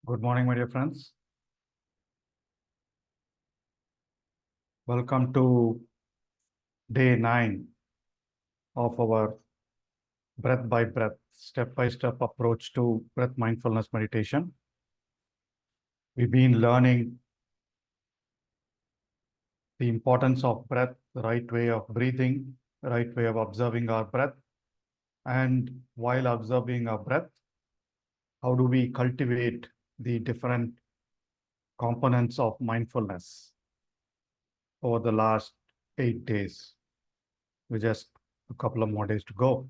Good morning, my dear friends. Welcome to day 9 of our breath by breath, step-by-step approach to breath mindfulness meditation. We've been learning the importance of breath, the right way of breathing, the right way of observing our breath. And while observing our breath, how do we cultivate the different components of mindfulness over the last 8 days? With just a couple of more days to go.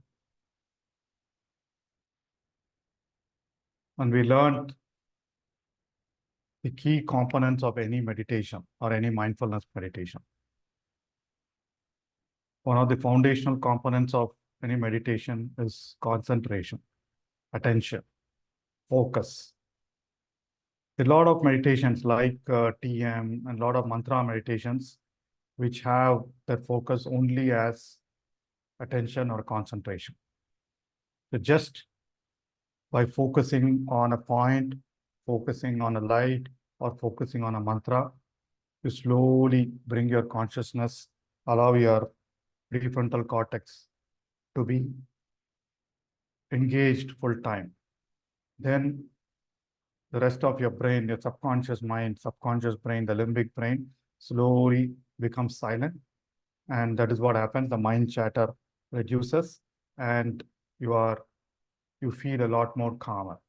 And we learned the key components of any meditation or any mindfulness meditation. One of the foundational components of any meditation is concentration, attention, focus. A lot of meditations like TM and a lot of mantra meditations, which have their focus only as attention or concentration. So just by focusing on a point, focusing on a light, or focusing on a mantra, you slowly bring your consciousness, allow your prefrontal cortex to be engaged full time. Then the rest of your brain, your subconscious mind, subconscious brain, the limbic brain, slowly becomes silent. And that is what happens. The mind chatter reduces and you feel a lot more calmer.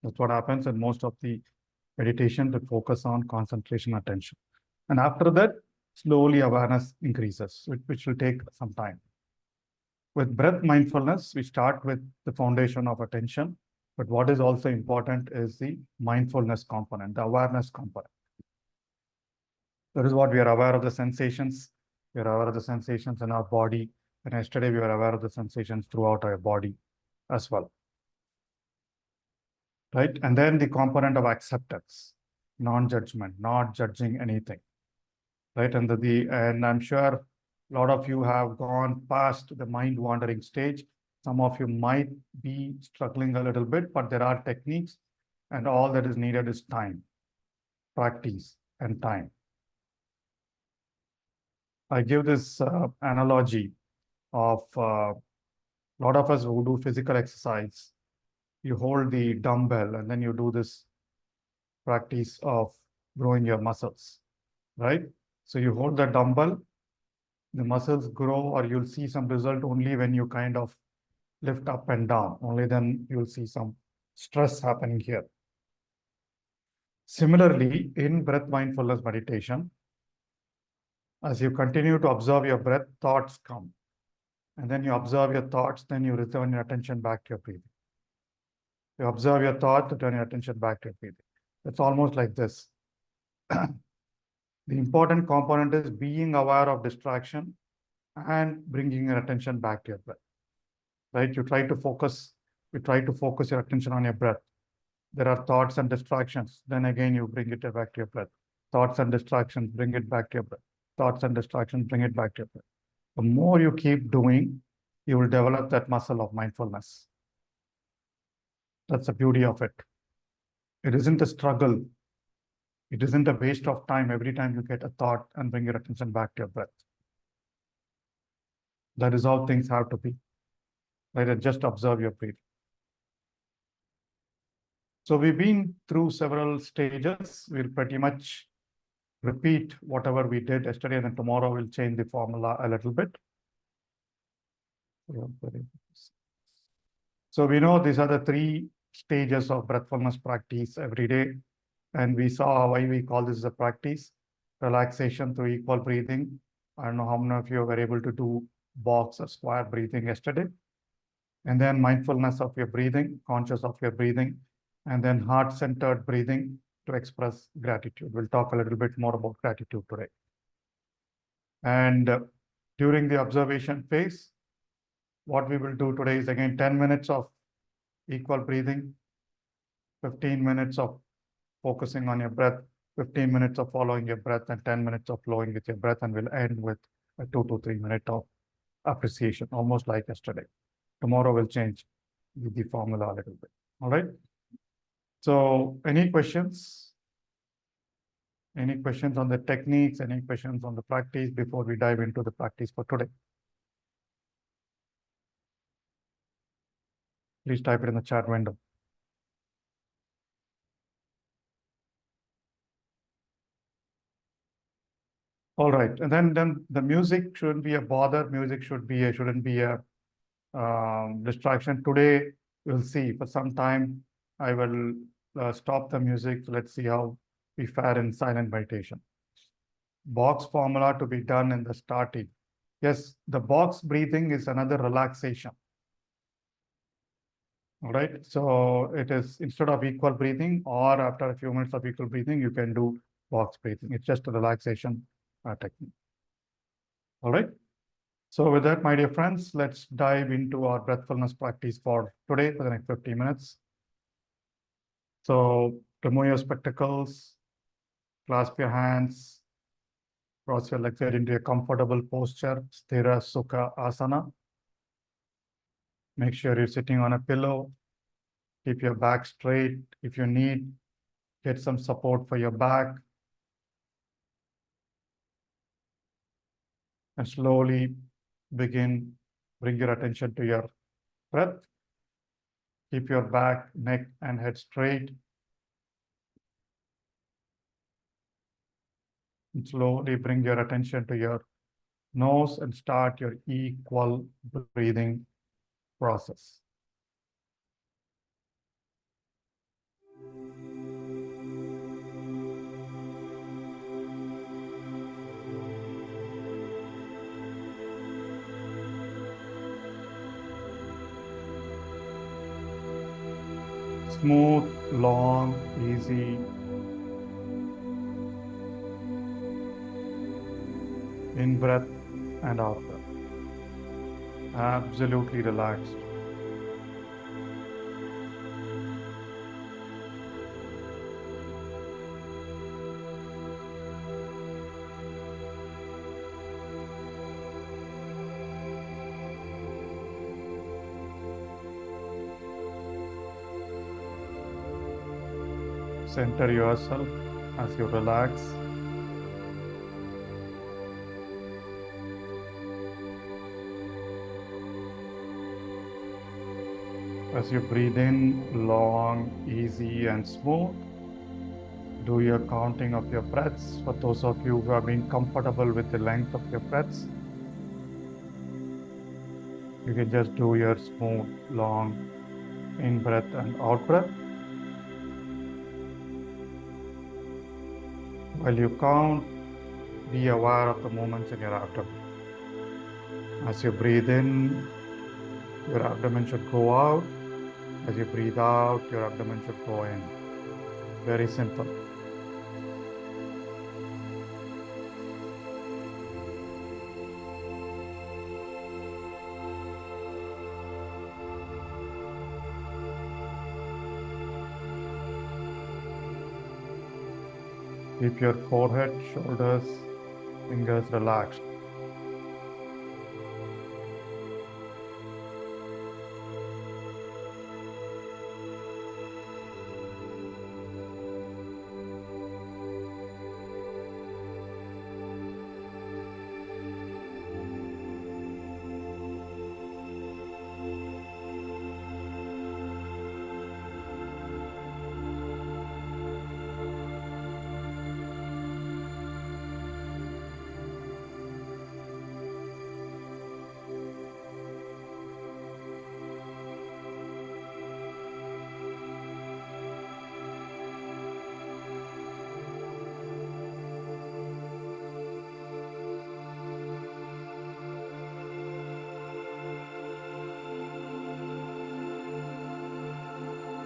That's what happens in most of the meditation that focus on concentration, attention. And after that, slowly awareness increases, which will take some time. With breath mindfulness, we start with the foundation of attention. But what is also important is the mindfulness component, the awareness component. That is what we are aware of the sensations. We are aware of the sensations in our body. And yesterday, we were aware of the sensations throughout our body as well. Right? And then the component of acceptance, non-judgment, not judging anything. Right? And I'm sure a lot of you have gone past the mind wandering stage. Some of you might be struggling a little bit, but there are techniques, and all that is needed is time, practice, and time. I give this analogy of a lot of us who do physical exercise. You hold the dumbbell and then you do this practice of growing your muscles, right? So you hold the dumbbell, the muscles grow, or you'll see some result only when you kind of lift up and down. Only then you'll see some stress happening here. Similarly, in breath mindfulness meditation, as you continue to observe your breath, thoughts come. And then you observe your thoughts, then you return your attention back to your breathing. You observe your thought, return your attention back to your breathing. It's almost like this. The important component is being aware of distraction and bringing your attention back to your breath. Right? You try to focus your attention on your breath. There are thoughts and distractions. Then again, you bring it back to your breath. Thoughts and distractions, bring it back to your breath. Thoughts and distractions, bring it back to your breath. The more you keep doing, you will develop that muscle of mindfulness. That's the beauty of it. It isn't a struggle. It isn't a waste of time every time you get a thought and bring your attention back to your breath. That is how things have to be. Right? Just observe your breathing. So we've been through several stages. We'll pretty much repeat whatever we did yesterday, and then tomorrow we'll change the formula a little bit. So we know these are the 3 stages of breathfulness practice every day. And we saw why we call this a practice. Relaxation through equal breathing. I don't know how many of you were able to do box or square breathing yesterday. And then mindfulness of your breathing, conscious of your breathing, and then heart-centered breathing to express gratitude. We'll talk a little bit more about gratitude today. And during the observation phase, what we will do today is again 10 minutes of equal breathing, 15 minutes of focusing on your breath, 15 minutes of following your breath, and 10 minutes of flowing with your breath, and we'll end with a 2 to 3 minute of appreciation, almost like yesterday. Tomorrow we'll change the formula a little bit. All right. So any questions? Any questions on the techniques? Any questions on the practice before we dive into the practice for today? Please type it in the chat window. All right, and then the music shouldn't be a bother. Music shouldn't be a distraction. Today, we'll see. For some time, I will stop the music. Let's see how we fare in silent meditation. Box formula to be done in the starting. Yes, the box breathing is another relaxation. All right, so it is instead of equal breathing or after a few minutes of equal breathing, you can do box breathing. It's just a relaxation technique. All right. So with that, my dear friends, let's dive into our breathfulness practice for today for the next 50 minutes. So remove your spectacles, clasp your hands, cross your legs into a comfortable posture, Sthira Sukha Asana. Make sure you're sitting on a pillow. Keep your back straight. If you need, get some support for your back. And slowly bring your attention to your breath. Keep your back, neck, and head straight. And slowly bring your attention to your nose and start your equal breathing process. Smooth, long, easy. In breath and out breath. Absolutely relaxed. Center yourself as you relax. As you breathe in, long, easy, and smooth, do your counting of your breaths. For those of you who have been comfortable with the length of your breaths, you can just do your smooth, long in breath and out breath. While you count, be aware of the movements in your abdomen. As you breathe in, your abdomen should go out. As you breathe out, your abdomen should go in. Very simple. Keep your forehead, shoulders, fingers relaxed.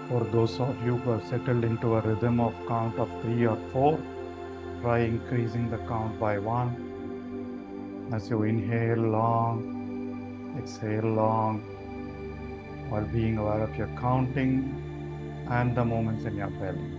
For those of you who have settled into a rhythm of count of 3 or 4, try increasing the count by 1. As you inhale long, exhale long, while being aware of your counting and the movements in your belly.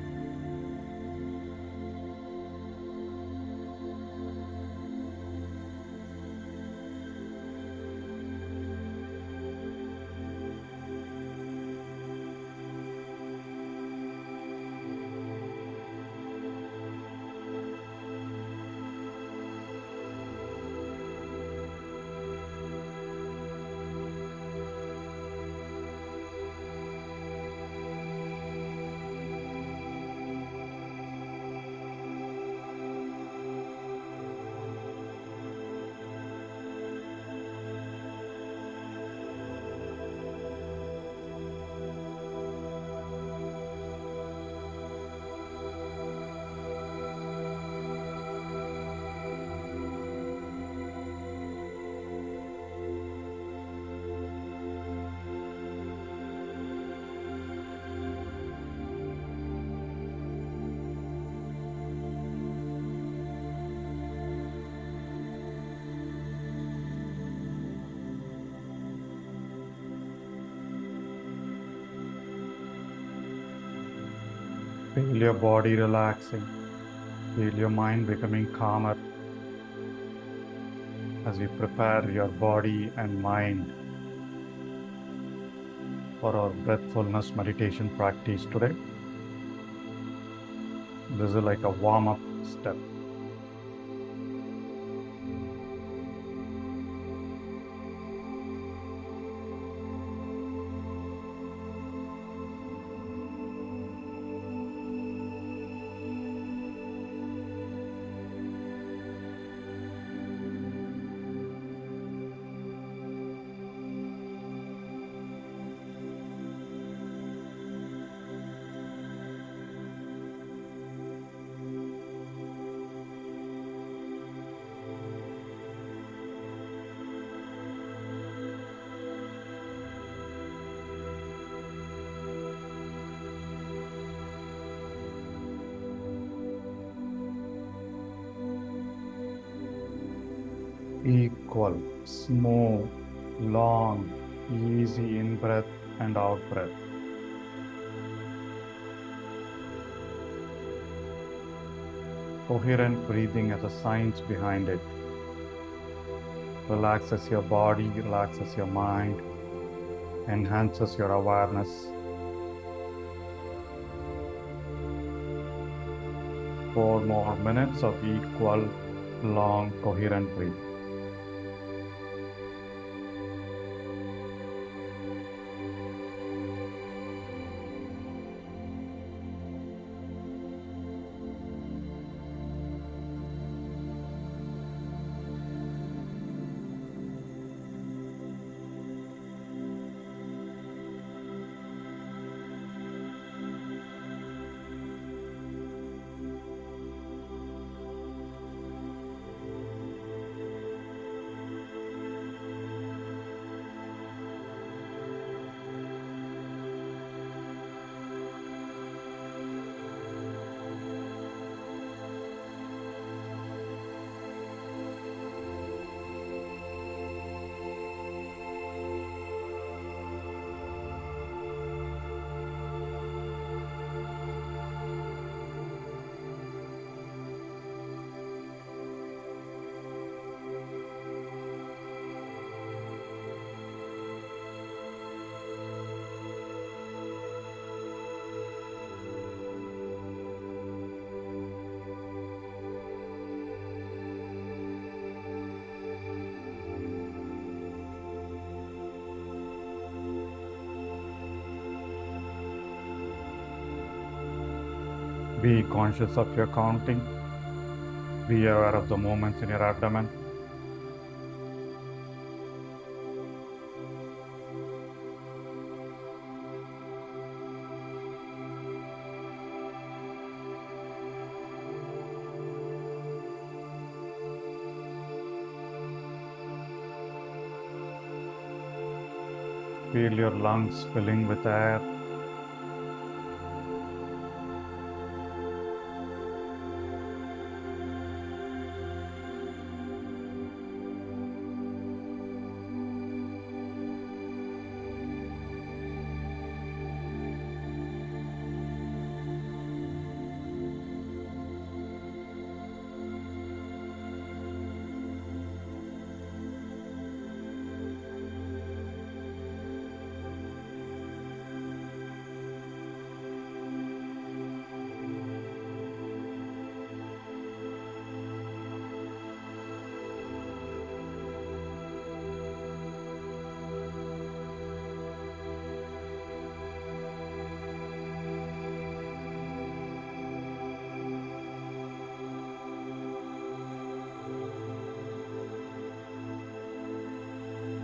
Feel your body relaxing. Feel your mind becoming calmer as you prepare your body and mind for our breathfulness meditation practice today. This is like a warm-up step. Equal, smooth, long, easy in-breath and out-breath. Coherent breathing has a science behind it. Relaxes your body, relaxes your mind, enhances your awareness. Four more minutes of equal, long, coherent breathing. Be conscious of your counting. Be aware of the movements in your abdomen. Feel your lungs filling with air.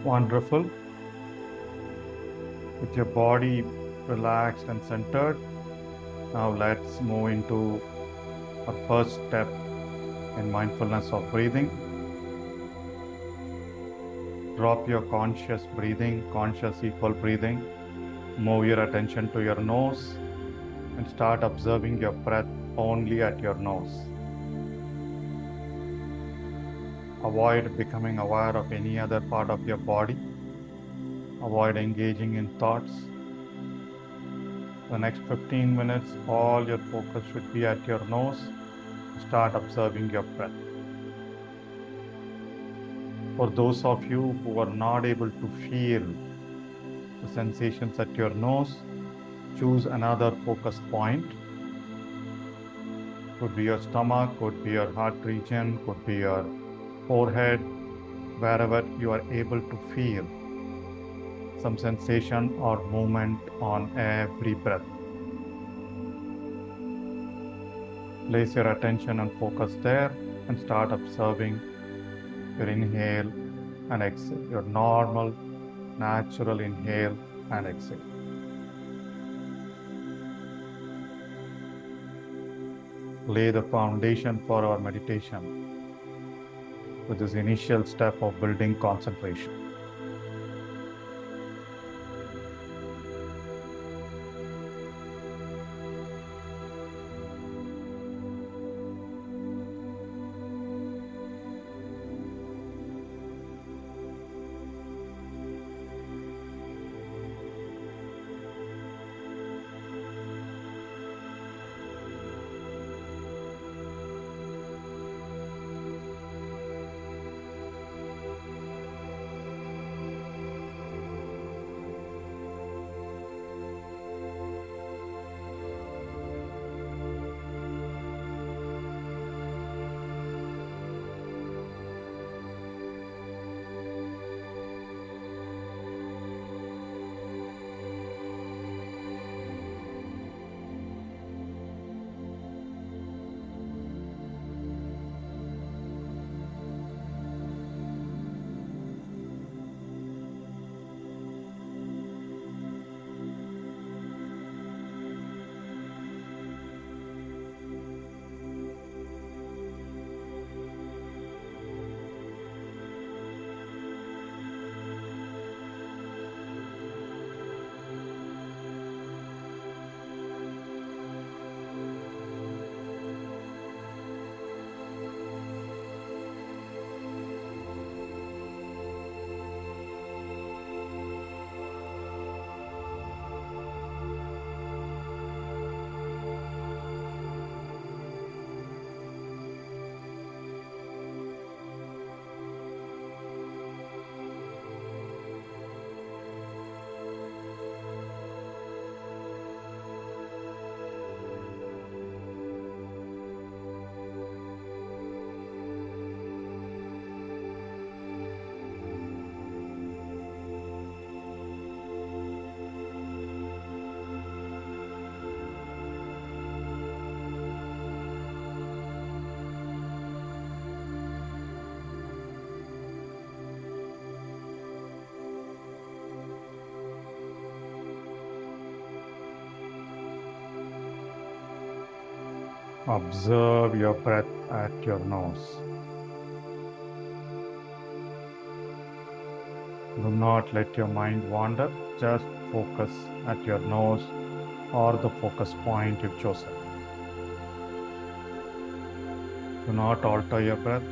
Wonderful. With your body relaxed and centered, now let's move into our first step in mindfulness of breathing. Drop your conscious breathing, conscious equal breathing. Move your attention to your nose and start observing your breath only at your nose. Avoid becoming aware of any other part of your body. Avoid engaging in thoughts. The next 15 minutes, all your focus should be at your nose. Start observing your breath. For those of you who are not able to feel the sensations at your nose, choose another focus point. Could be your stomach, could be your heart region, could be your forehead, wherever you are able to feel some sensation or movement on every breath. Place your attention and focus there and start observing your inhale and exhale, your normal, natural inhale and exhale. Lay the foundation for our meditation with this initial step of building concentration. Observe your breath at your nose. Do not let your mind wander. Just focus at your nose or the focus point you've chosen. Do not alter your breath.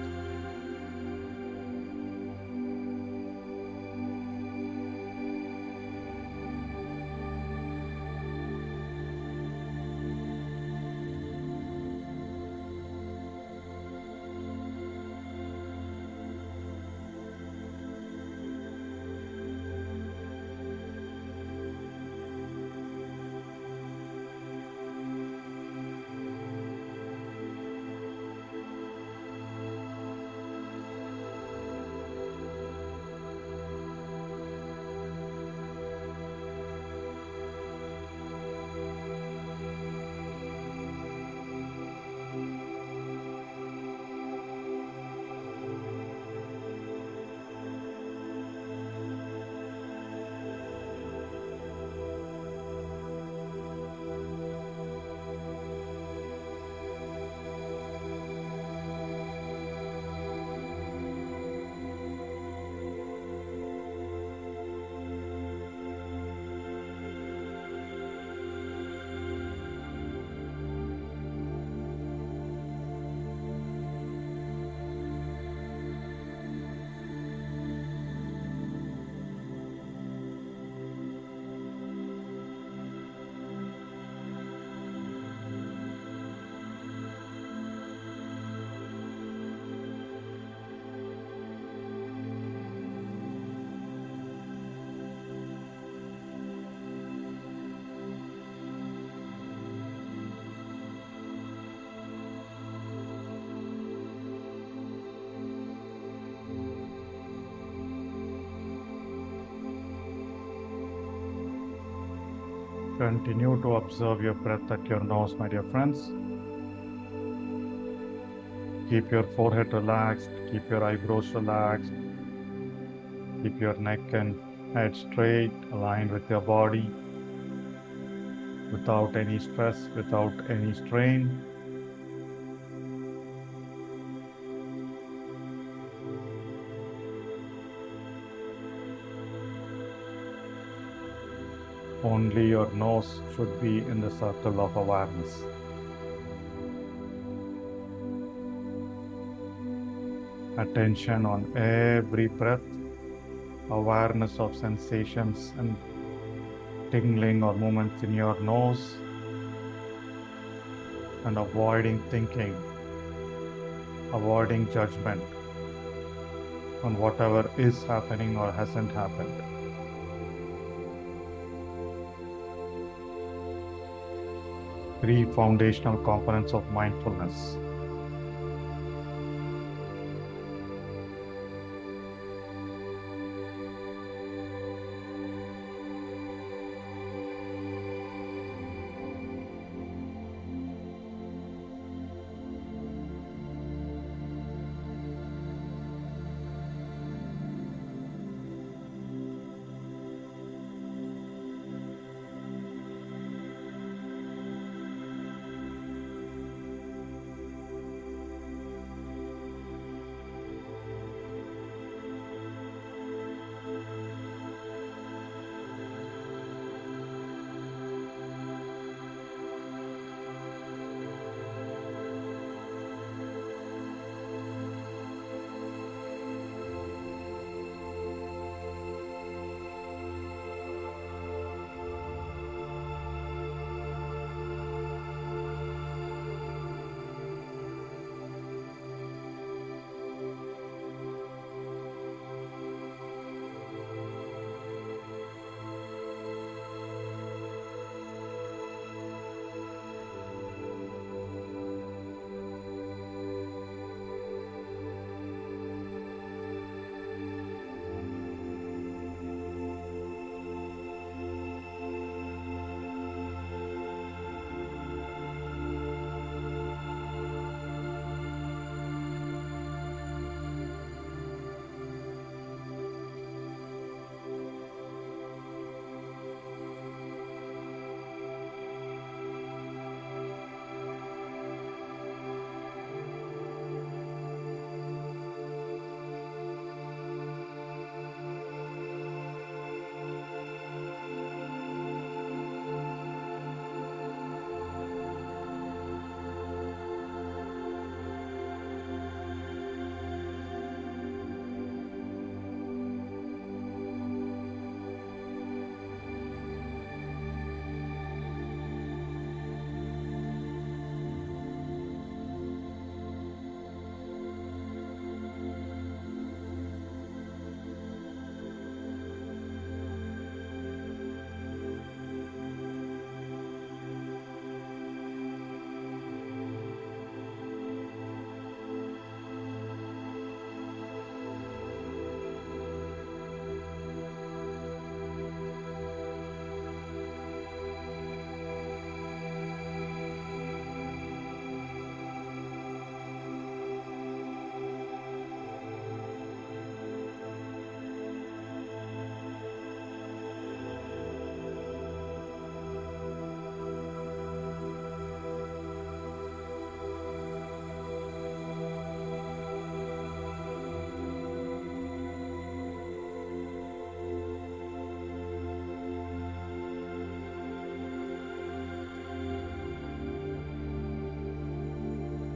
Continue to observe your breath at your nose, my dear friends. Keep your forehead relaxed, keep your eyebrows relaxed, keep your neck and head straight, aligned with your body, without any stress, without any strain. Only your nose should be in the circle of awareness. Attention on every breath, awareness of sensations and tingling or movements in your nose, and avoiding thinking, avoiding judgment on whatever is happening or hasn't happened. Three foundational components of mindfulness.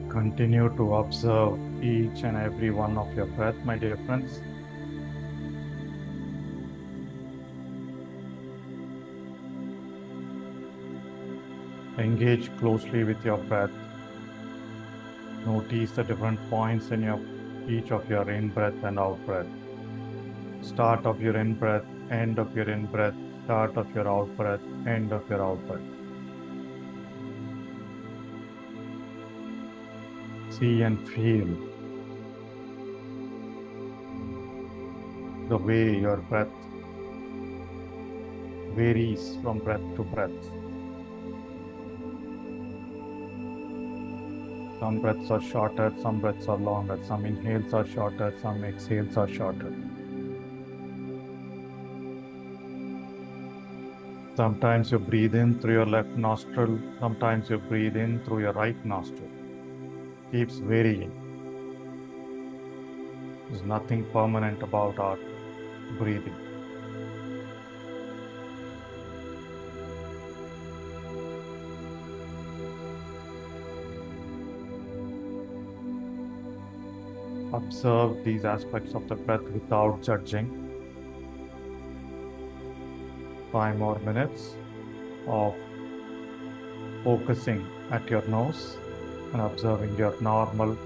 Continue to observe each and every one of your breath, my dear friends. Engage closely with your breath. Notice the different points in each of your in-breath and out-breath. Start of your in-breath, end of your in-breath, start of your out-breath, end of your out-breath. See and feel the way your breath varies from breath to breath. Some breaths are shorter, some breaths are longer, some inhales are shorter, some exhales are shorter. Sometimes you breathe in through your left nostril, sometimes you breathe in through your right nostril. Keeps varying. There's nothing permanent about our breathing. Observe these aspects of the breath without judging. 5 more minutes of focusing at your nose and observing your normal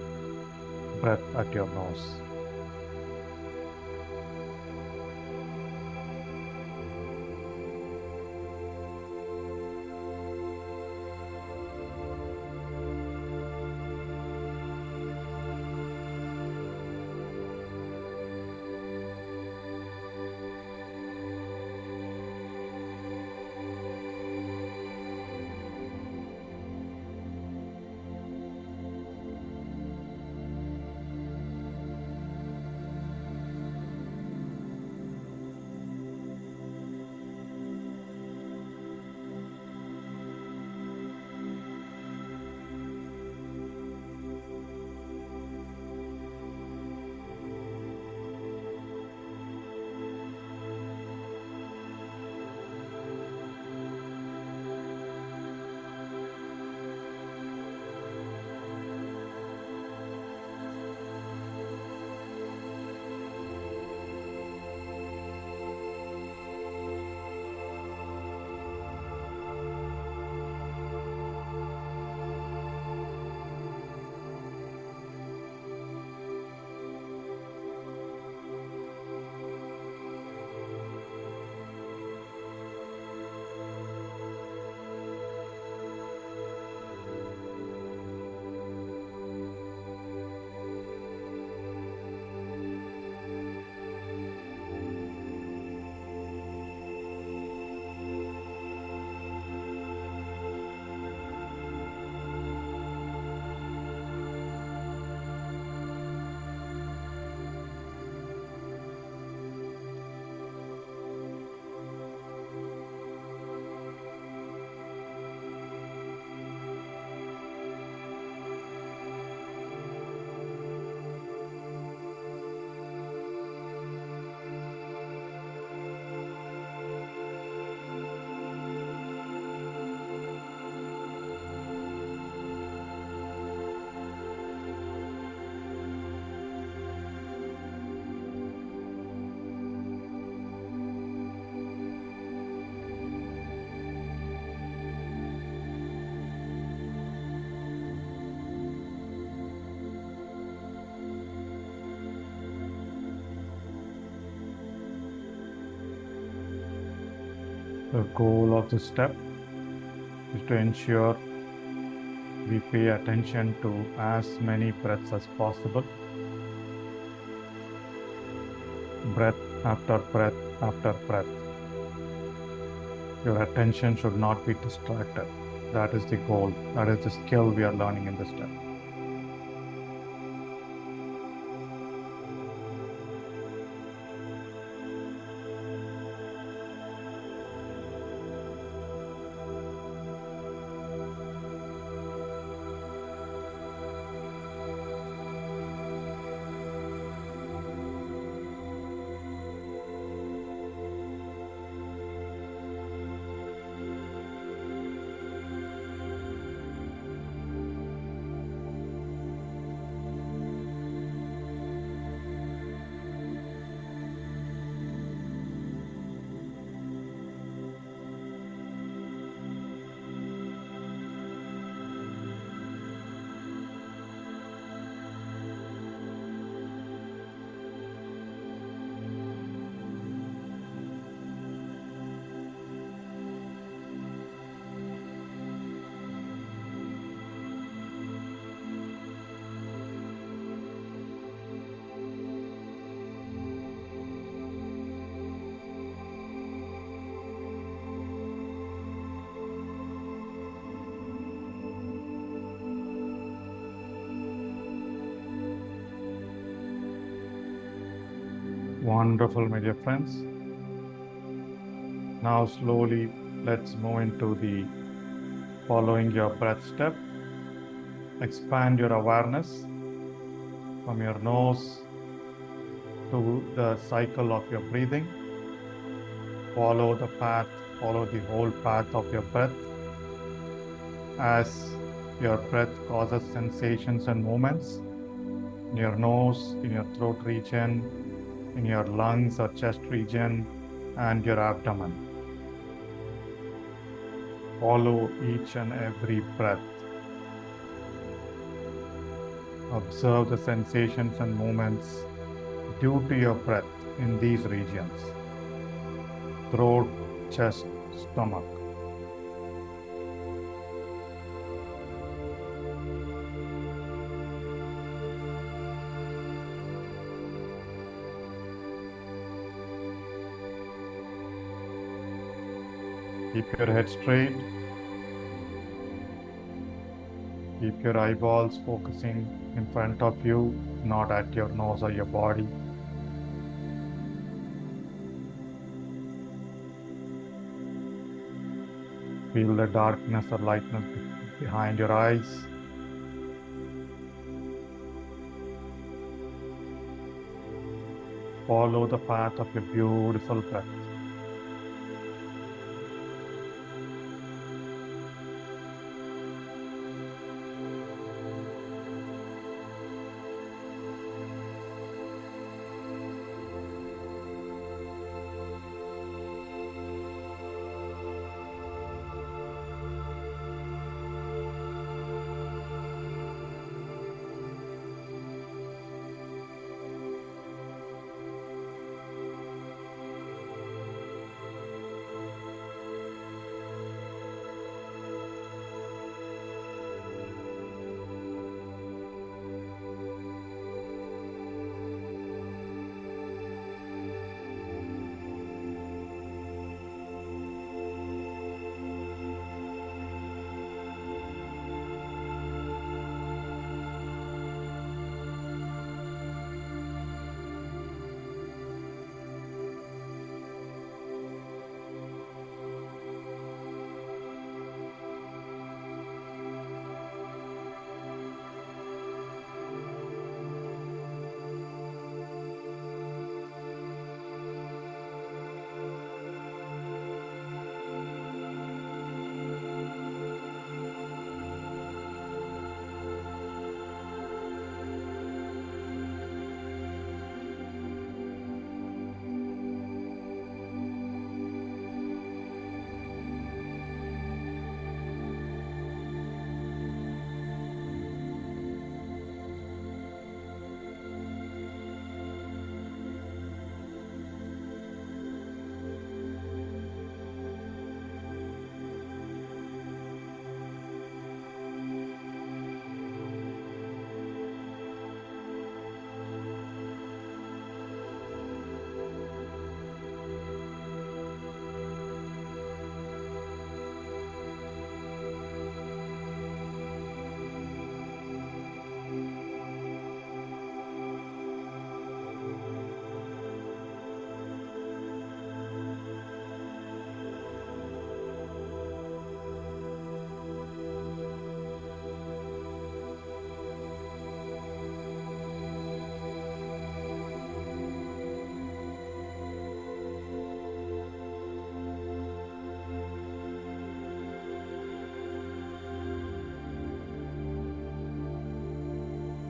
breath at your nose. The goal of this step is to ensure we pay attention to as many breaths as possible. Breath after breath after breath. Your attention should not be distracted. That is the goal. That is the skill we are learning in this step. Wonderful, my dear friends. Now slowly let's move into the following your breath step. Expand your awareness from your nose to the cycle of your breathing. Follow the path, follow the whole path of your breath as your breath causes sensations and movements in your nose, in your throat region, in your lungs or chest region, and your abdomen. Follow each and every breath. Observe the sensations and movements due to your breath in these regions: throat, chest, stomach. Keep your head straight. Keep your eyeballs focusing in front of you, not at your nose or your body. Feel the darkness or lightness behind your eyes. Follow the path of your beautiful breath.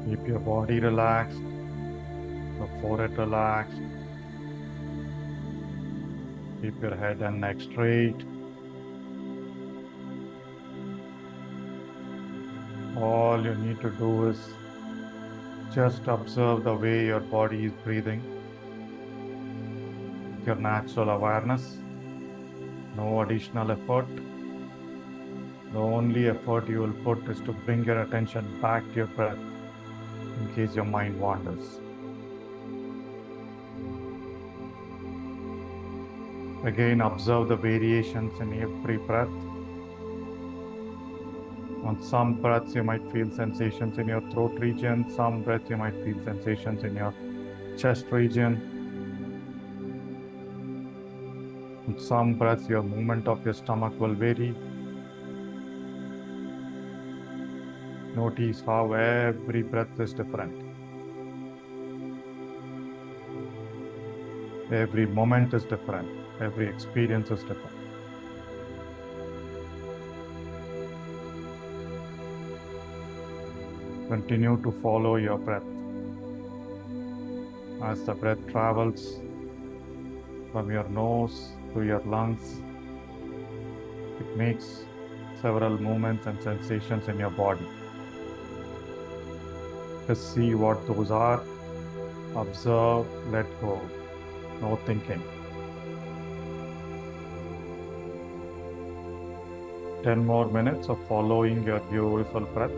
Keep your body relaxed, your forehead relaxed. Keep your head and neck straight. All you need to do is just observe the way your body is breathing with your natural awareness. No additional effort. The only effort you will put is to bring your attention back to your breath in case your mind wanders. Again, observe the variations in every breath. On some breaths, you might feel sensations in your throat region. Some breaths, you might feel sensations in your chest region. In some breaths, your movement of your stomach will vary. Notice how every breath is different. Every moment is different. Every experience is different. Continue to follow your breath. As the breath travels from your nose to your lungs, it makes several movements and sensations in your body. Just see what those are. Observe, let go. No thinking. 10 more minutes of following your beautiful breath.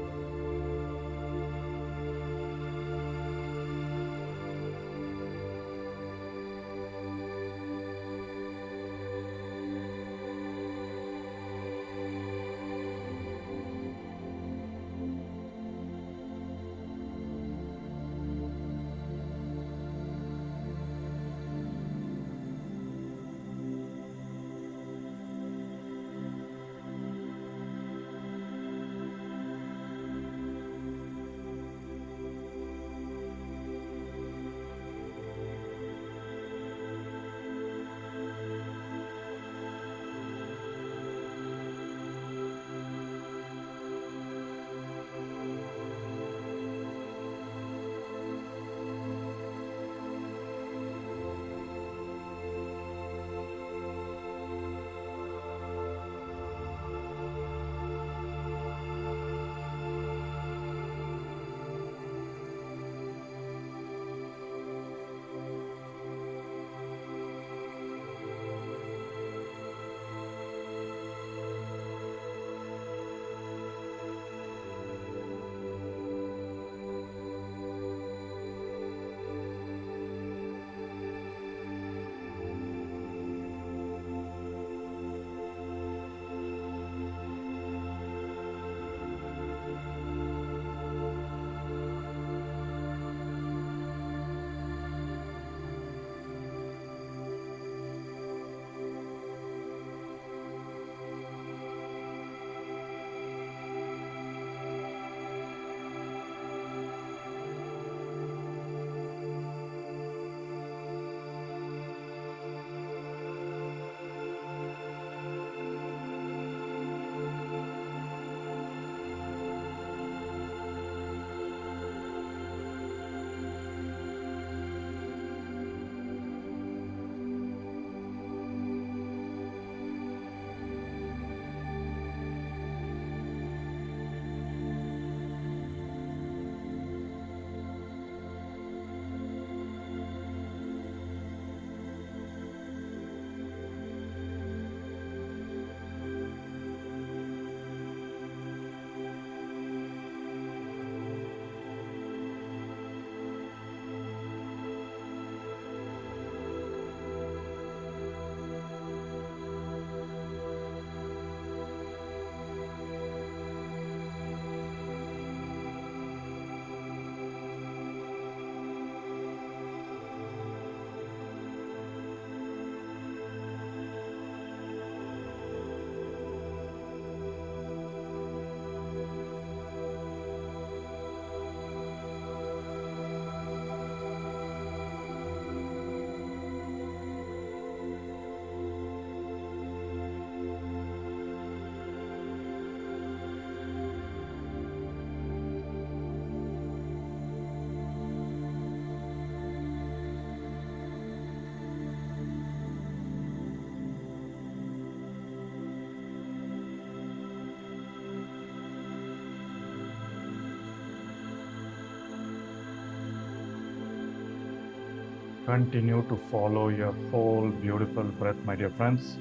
Continue to follow your whole beautiful breath, my dear friends.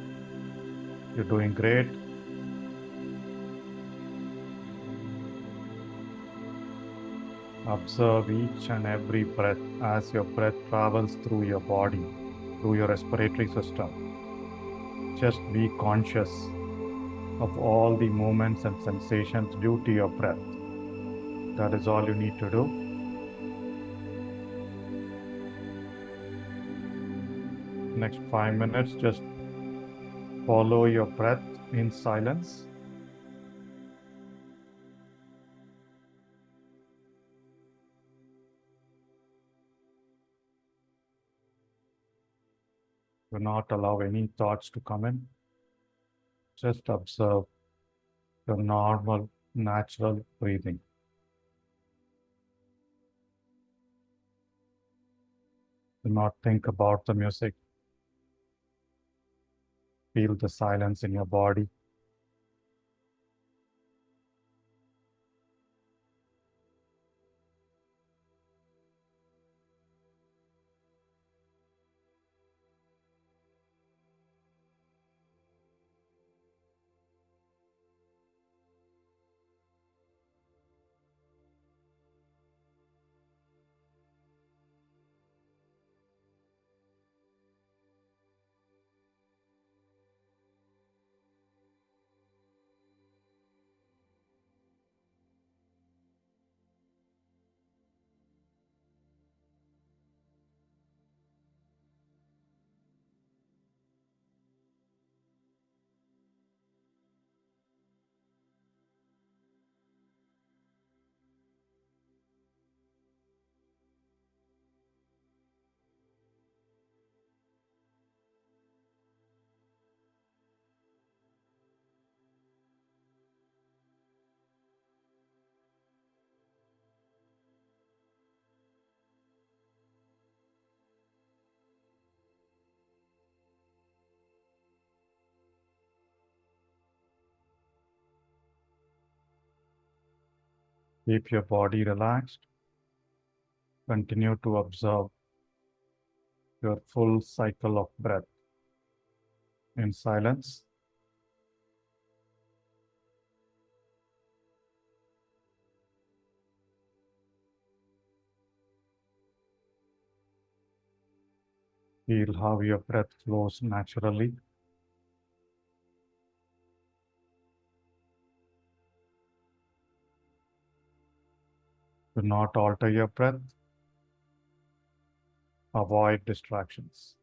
You're doing great. Observe each and every breath as your breath travels through your body, through your respiratory system. Just be conscious of all the movements and sensations due to your breath. That is all you need to do. Next 5 minutes, just Follow your breath in silence. Do not allow any thoughts to come in. Just observe your normal, natural breathing. Do not think about the music. Feel the silence in your body. Keep your body relaxed. Continue to observe your full cycle of breath in silence. Feel how your breath flows naturally. Do not alter your breath. Avoid distractions.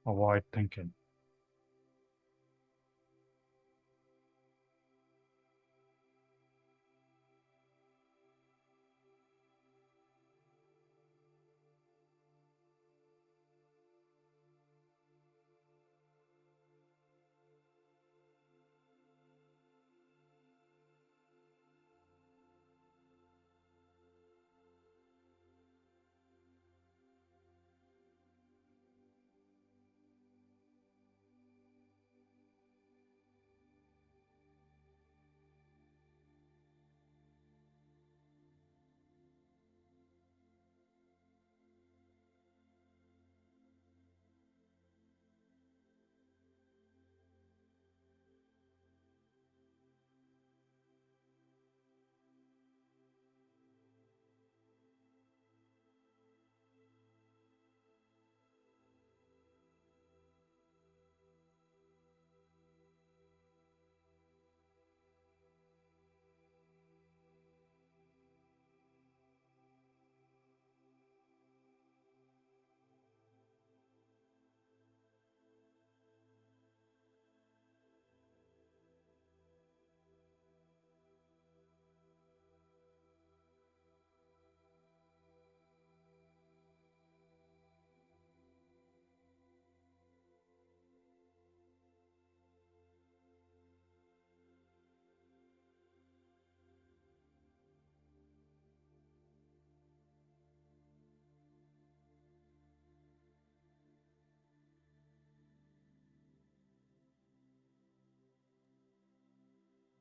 Avoid thinking.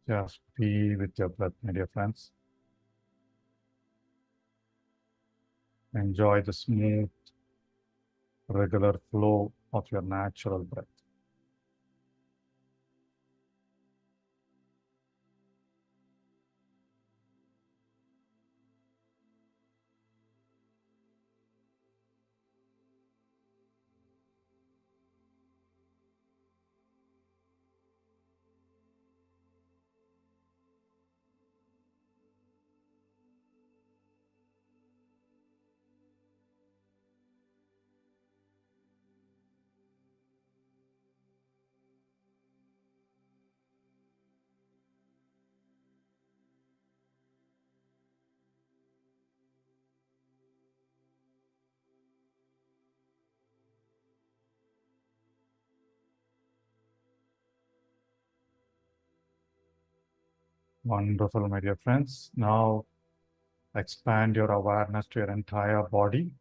Just be with your breath, my dear friends. Enjoy the smooth, regular flow of your natural breath. Wonderful, my dear friends. Now expand your awareness to your entire body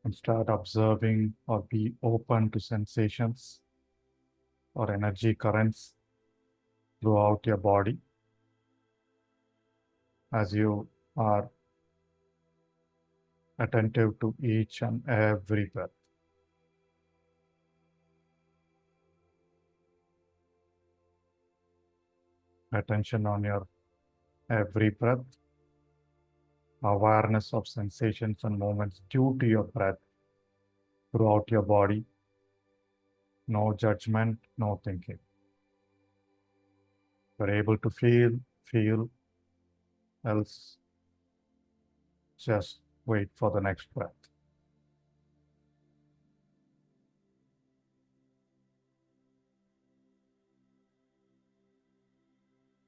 and start observing or be open to sensations or energy currents throughout your body as you are attentive to each and every breath. Attention on your every breath, awareness of sensations and movements due to your breath throughout your body. No judgment, no thinking. You're able to feel, else just wait for the next breath.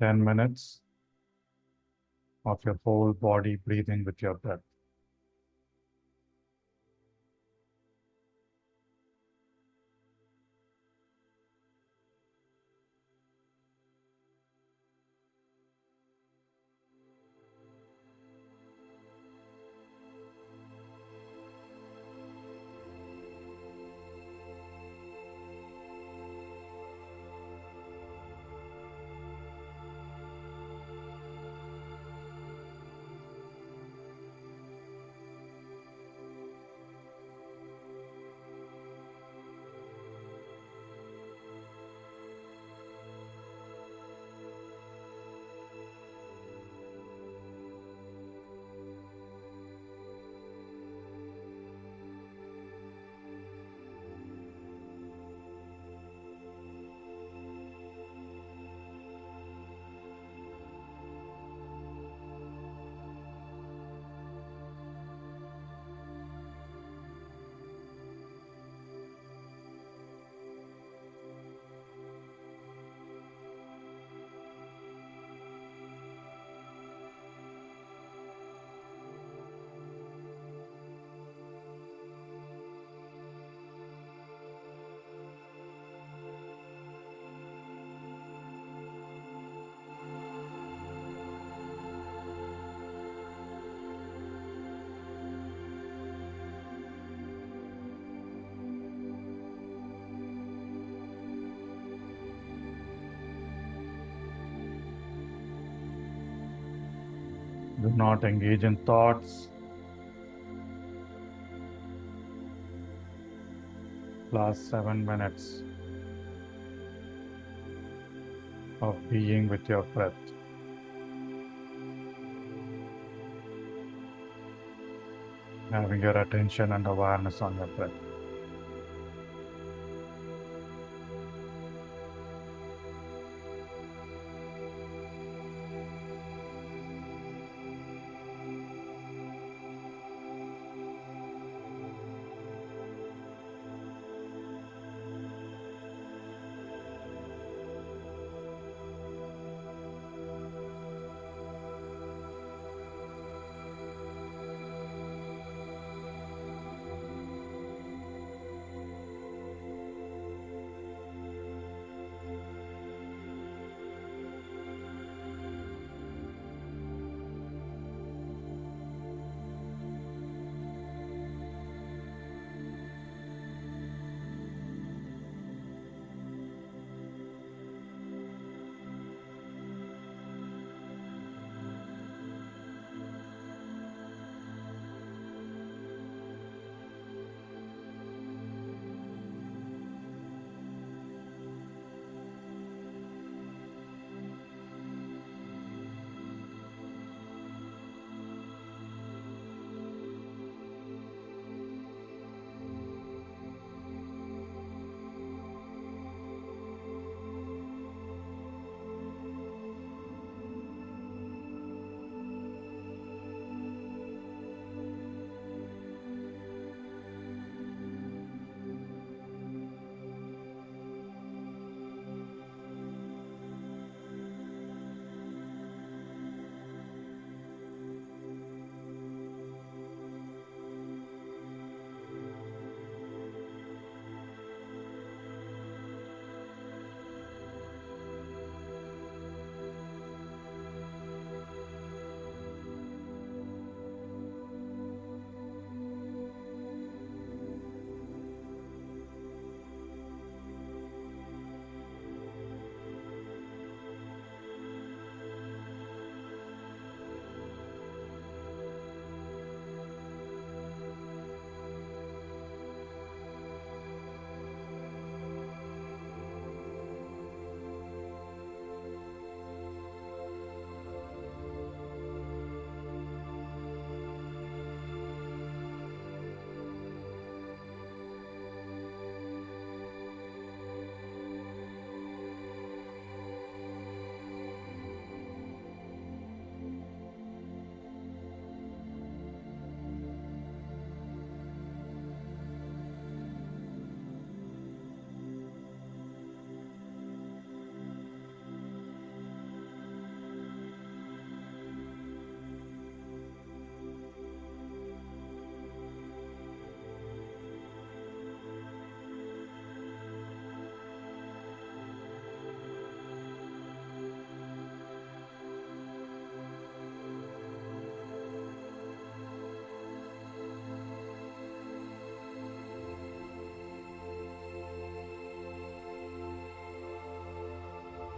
Ten minutes of your whole body breathing with your breath. Do not engage in thoughts. Last 7 minutes of being with your breath. Having your attention and awareness on your breath.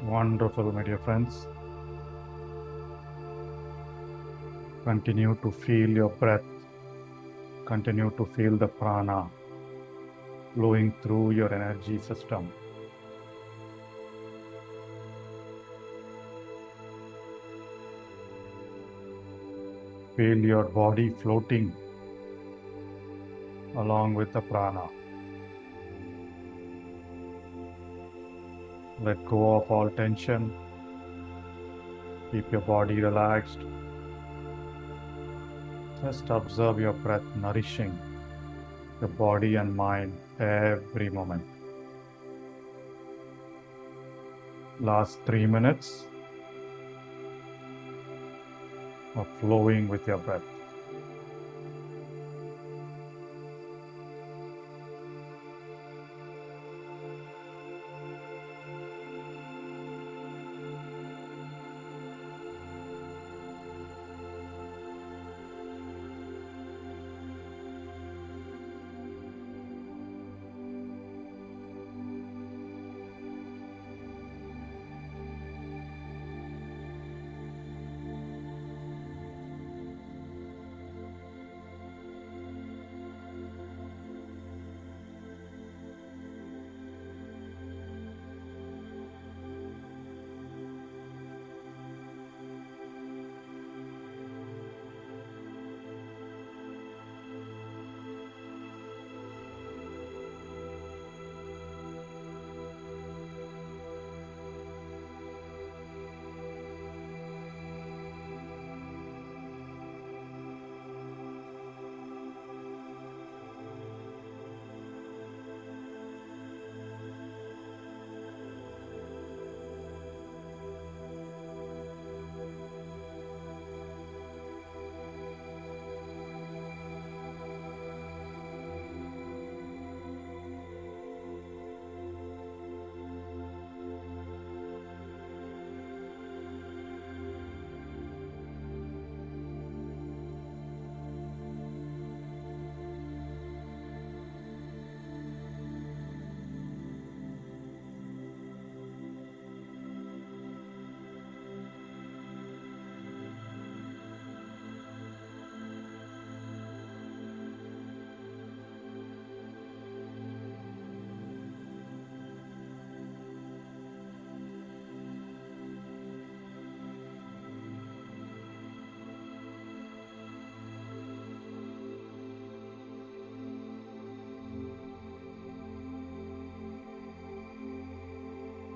Wonderful, my dear friends. Continue to feel your breath. Continue to feel the prana flowing through your energy system. Feel your body floating along with the prana. Let go of all tension. Keep your body relaxed. Just observe your breath nourishing your body and mind every moment. Last 3 minutes of flowing with your breath.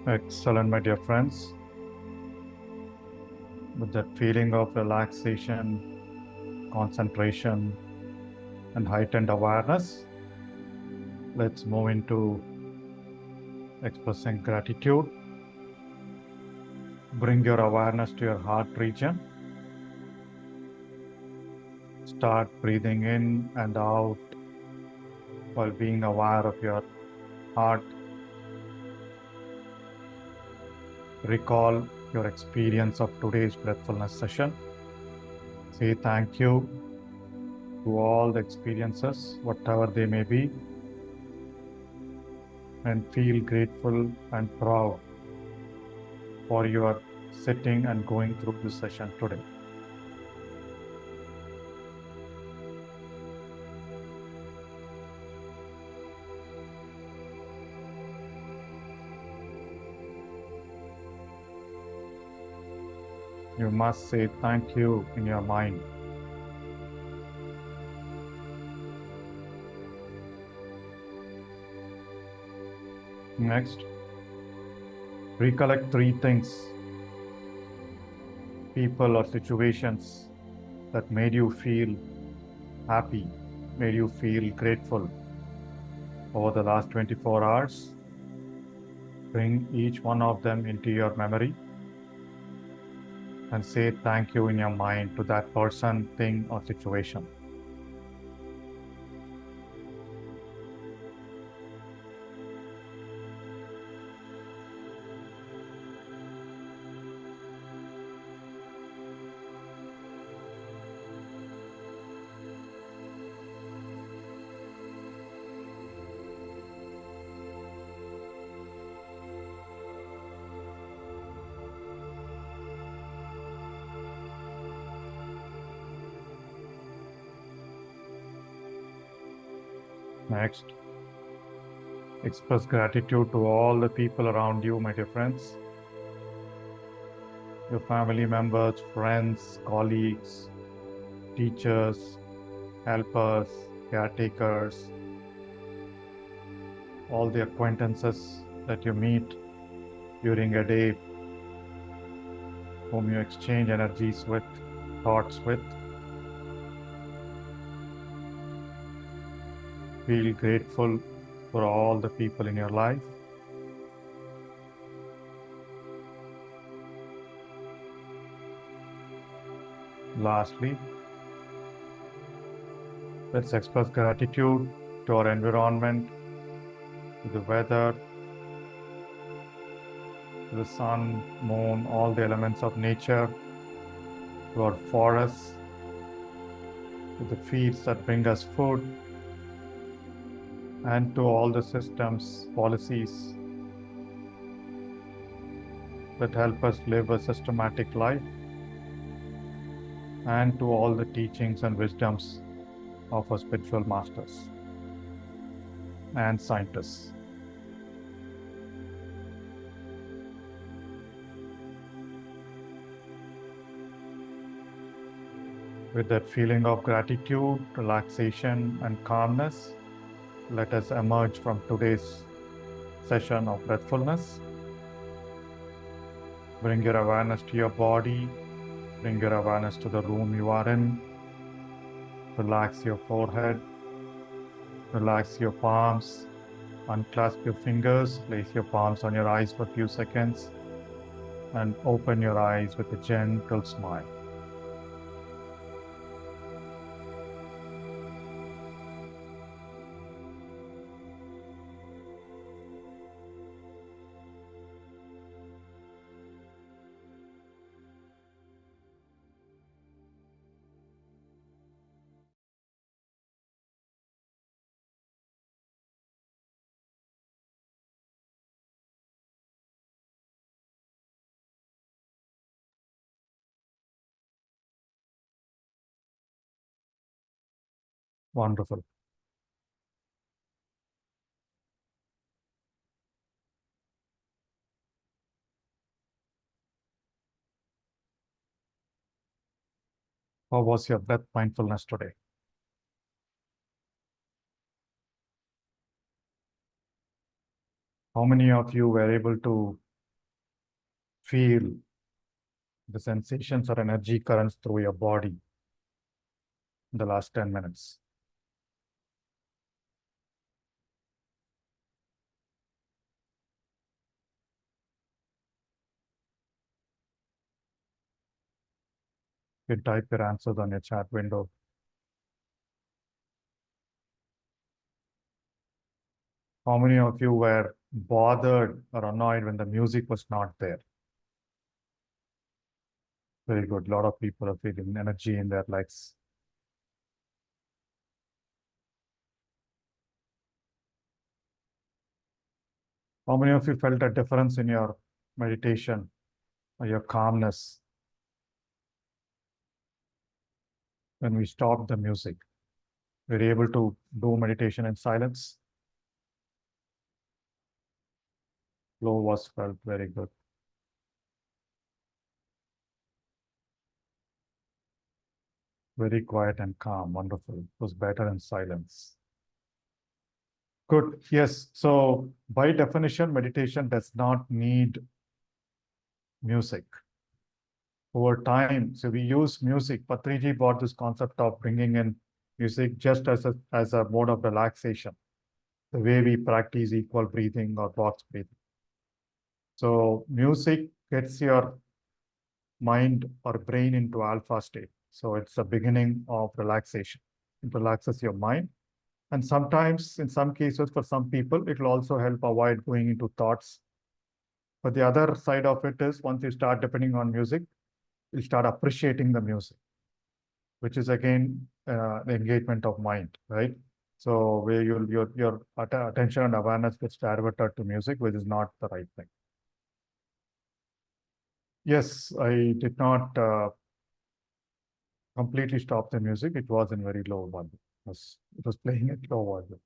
Excellent, my dear friends. With that feeling of relaxation, concentration, and heightened awareness, let's move into expressing gratitude. Bring your awareness to your heart region. Start breathing in and out while being aware of your heart. Recall your experience of today's breathfulness session. Say thank you to all the experiences, whatever they may be, and feel grateful and proud for your sitting and going through this session today. You must say thank you in your mind. Next, recollect 3 things, people or situations that made you feel happy, made you feel grateful over the last 24 hours. Bring each one of them into your memory and say thank you in your mind to that person, thing, or situation. Next, express gratitude to all the people around you, my dear friends. Your family members, friends, colleagues, teachers, helpers, caretakers, all the acquaintances that you meet during a day, whom you exchange energies with, thoughts with. Feel grateful for all the people in your life. Lastly, let's express gratitude to our environment, to the weather, to the sun, moon, all the elements of nature, to our forests, to the fields that bring us food, and to all the systems, policies that help us live a systematic life, and to all the teachings and wisdoms of our spiritual masters and scientists. With that feeling of gratitude, relaxation, and calmness, let us emerge from today's session of breathfulness. Bring your awareness to your body, bring your awareness to the room you are in. Relax your forehead, relax your palms, unclasp your fingers, place your palms on your eyes for a few seconds, and open your eyes with a gentle smile. Wonderful. How was your breath mindfulness today? How many of you were able to feel the sensations or energy currents through your body in the last 10 minutes? You can type your answers on your chat window. How many of you were bothered or annoyed when the music was not there? Very good. A lot of people are feeling energy in their legs. How many of you felt a difference in your meditation or your calmness when we stopped the music? Were you able to do meditation in silence? Flow was felt. Very good. Very quiet and calm. Wonderful. It was better in silence. Good. Yes. So by definition, meditation does not need music. Over time, so we use music. Patriji brought this concept of bringing in music just as a mode of relaxation, the way we practice equal breathing or box breathing. So music gets your mind or brain into alpha state. So it's the beginning of relaxation. It relaxes your mind. And sometimes, in some cases, for some people, it will also help avoid going into thoughts. But the other side of it is once you start depending on music, you start appreciating the music, which is again the engagement of mind, right? So where your attention and awareness gets diverted to music, which is not the right thing. Yes, I did not completely stop the music. It was in very low volume. It was playing at low volume.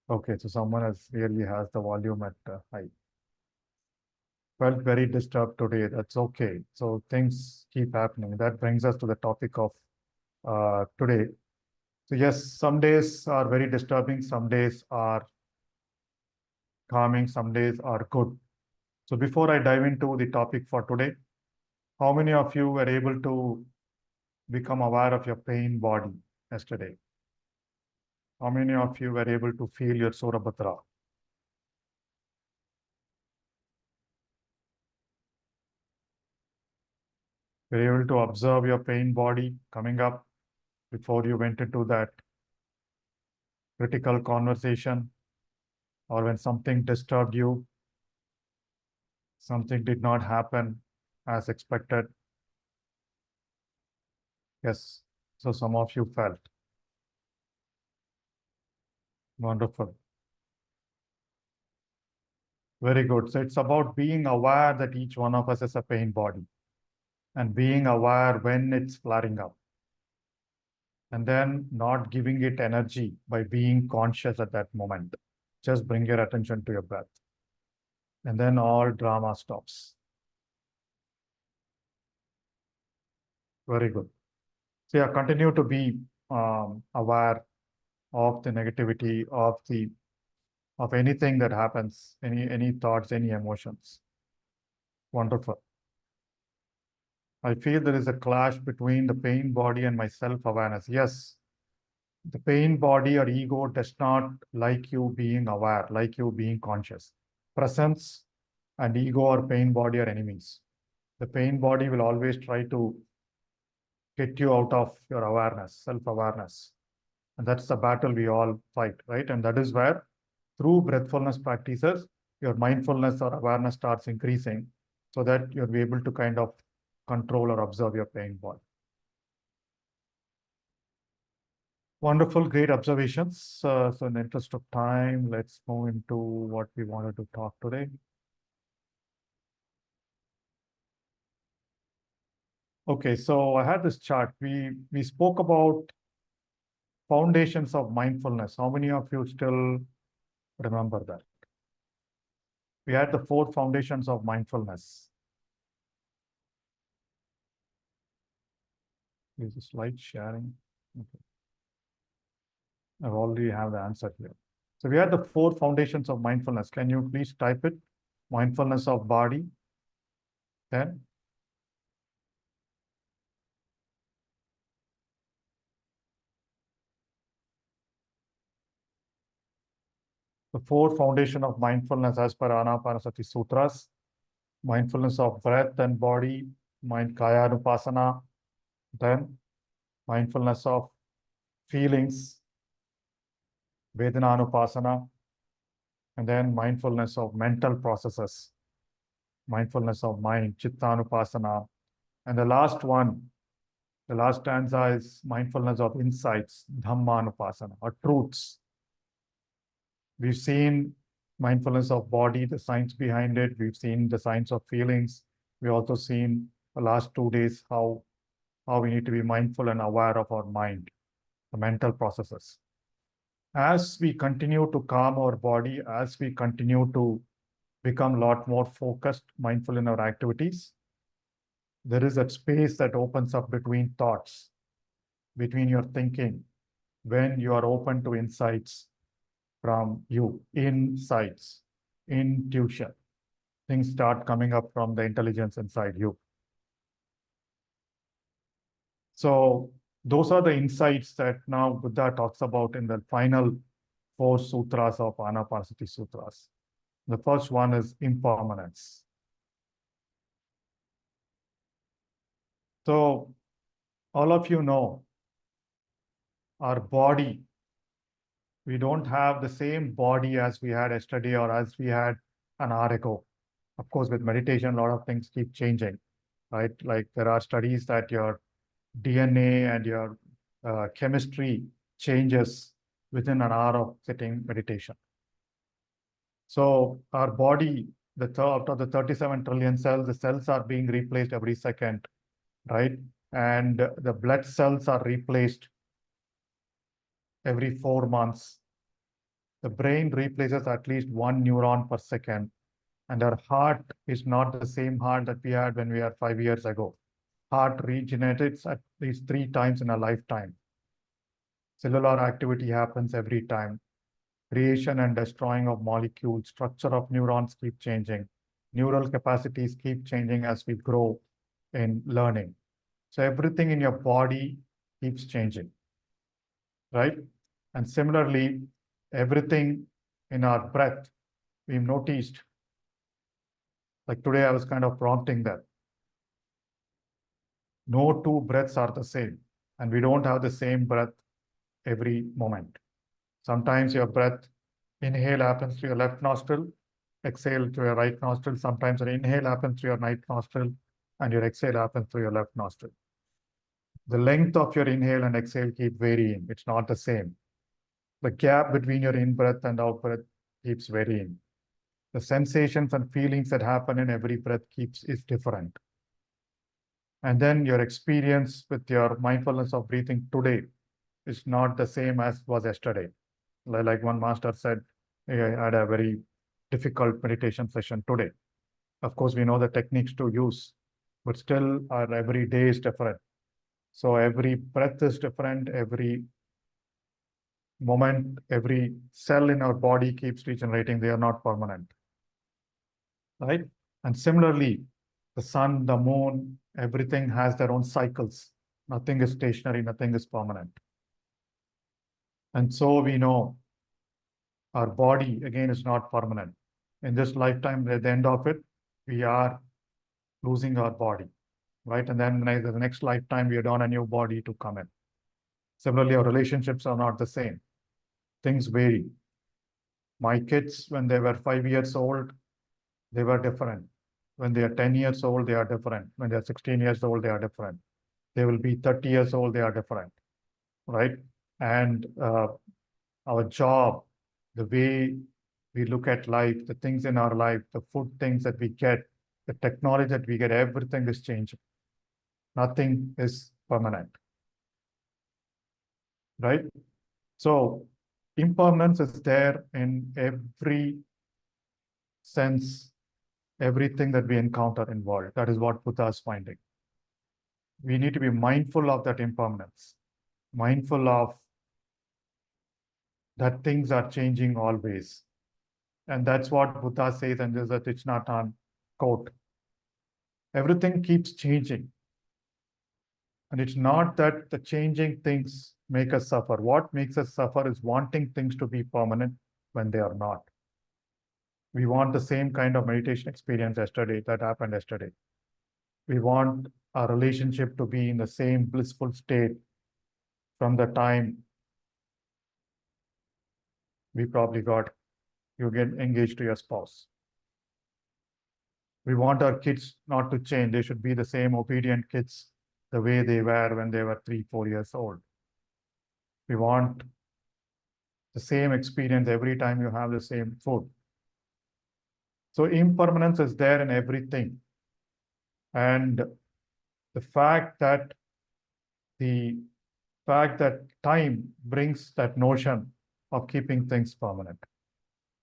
Okay, so someone really has the volume at high. Felt very disturbed today. That's okay. So things keep happening. That brings us to the topic of today. So yes, some days are very disturbing. Some days are calming. Some days are good. So before I dive into the topic for today, how many of you were able to become aware of your pain body yesterday? How many of you were able to feel your Surabhadra? Were you able to observe your pain body coming up before you went into that critical conversation, or when something disturbed you, something did not happen as expected? Yes. So some of you felt. Wonderful. Very good. So it's about being aware that each one of us is a pain body and being aware when it's flaring up, and then not giving it energy by being conscious at that moment. Just bring your attention to your breath, and then all drama stops. Very good. So yeah, continue to be aware of the negativity, of anything that happens, any thoughts, any emotions. Wonderful. I feel there is a clash between the pain body and my self-awareness. Yes, the pain body or ego does not like you being aware, like you being conscious. Presence and ego or pain body are enemies. The pain body will always try to get you out of your awareness, self-awareness. And that's the battle we all fight, right? And that is where, through breathfulness practices, your mindfulness or awareness starts increasing so that you'll be able to kind of control or observe your pain body. Wonderful, great observations. So in the interest of time, let's move into what we wanted to talk today. Okay, so I had this chart. We spoke about foundations of mindfulness. How many of you still remember that? We had the 4 foundations of mindfulness. Is the slide sharing? Okay. I already have the answer here. So we had the 4 foundations of mindfulness. Can you please type it? Mindfulness of body. Then the 4 foundation of mindfulness as per Anapanasati Sutras: mindfulness of breath and body, mind kaya anupasana, then mindfulness of feelings, vedana anupasana, and then mindfulness of mental processes, mindfulness of mind, chitta anupasana, and the last one, the last stanza is mindfulness of insights, dhamma anupasana, or truths. We've seen mindfulness of body, the science behind it. We've seen the science of feelings. We've also seen the last 2 days how we need to be mindful and aware of our mind, the mental processes. As we continue to calm our body, as we continue to become a lot more focused, mindful in our activities, there is a space that opens up between thoughts, between your thinking, when you are open to insights from you, insights, intuition. Things start coming up from the intelligence inside you. So those are the insights that now Buddha talks about in the final 4 sutras of Anapanasati Sutras. The first one is impermanence. So all of you know our body, we don't have the same body as we had yesterday or as we had an hour ago. Of course, with meditation, a lot of things keep changing, right? Like there are studies that your DNA and your chemistry changes within an hour of sitting meditation. So our body, out of the 37 trillion cells, the cells are being replaced every second, right? And the blood cells are replaced every 4 months. The brain replaces at least 1 neuron per second, and our heart is not the same heart that we had when we were 5 years ago. Heart regenerates at least 3 times in a lifetime. Cellular activity happens every time. Creation and destroying of molecules, structure of neurons keep changing. Neural capacities keep changing as we grow in learning. So everything in your body keeps changing, right? And similarly, everything in our breath, we've noticed, like today I was kind of prompting that no two breaths are the same, and we don't have the same breath every moment. Sometimes your breath inhale happens to your left nostril, exhale to your right nostril. Sometimes an inhale happens to your right nostril, and your exhale happens to your left nostril. The length of your inhale and exhale keep varying. It's not the same. The gap between your in-breath and out-breath keeps varying. The sensations and feelings that happen in every breath is different. And then your experience with your mindfulness of breathing today is not the same as was yesterday. Like one master said, I had a very difficult meditation session today. Of course, we know the techniques to use, but still our every day is different. So every breath is different, every moment, every cell in our body keeps regenerating. They are not permanent, right? And similarly, the sun, the moon, everything has their own cycles. Nothing is stationary, nothing is permanent. And so we know our body, again, is not permanent. In this lifetime, at the end of it, we are losing our body, right? And then the next lifetime, we are on a new body to come in. Similarly, our relationships are not the same. Things vary. My kids, when they were 5 years old, they were different. When they are 10 years old, they are different. When they are 16 years old, they are different. They will be 30 years old, they are different, right? And our job, the way we look at life, the things in our life, the food things that we get, the technology that we get, everything is changing. Nothing is permanent, right? So impermanence is there in every sense, everything that we encounter in world. That is what Buddha is finding. We need to be mindful of that impermanence, mindful of that things are changing always. And that's what Buddha says, and there's a Thich Nhat Hanh quote. Everything keeps changing. And it's not that the changing things make us suffer. What makes us suffer is wanting things to be permanent when they are not. We want the same kind of meditation experience yesterday that happened yesterday. We want our relationship to be in the same blissful state from the time you get engaged to your spouse. We want our kids not to change. They should be the same obedient kids the way they were when they were 3, 4 years old. We want the same experience every time you have the same food. So impermanence is there in everything. And the fact that time brings that notion of keeping things permanent.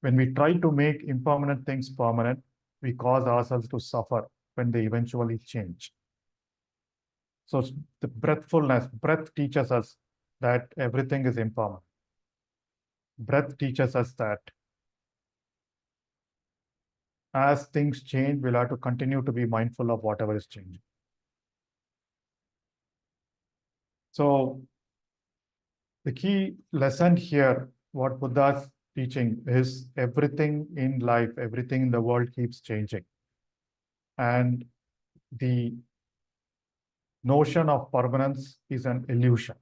When we try to make impermanent things permanent, we cause ourselves to suffer when they eventually change. So the breath teaches us that everything is impermanent. Breath teaches us that as things change, we'll have to continue to be mindful of whatever is changing. So the key lesson here, what Buddha's teaching is everything in life, everything in the world keeps changing. And the notion of permanence is an illusion.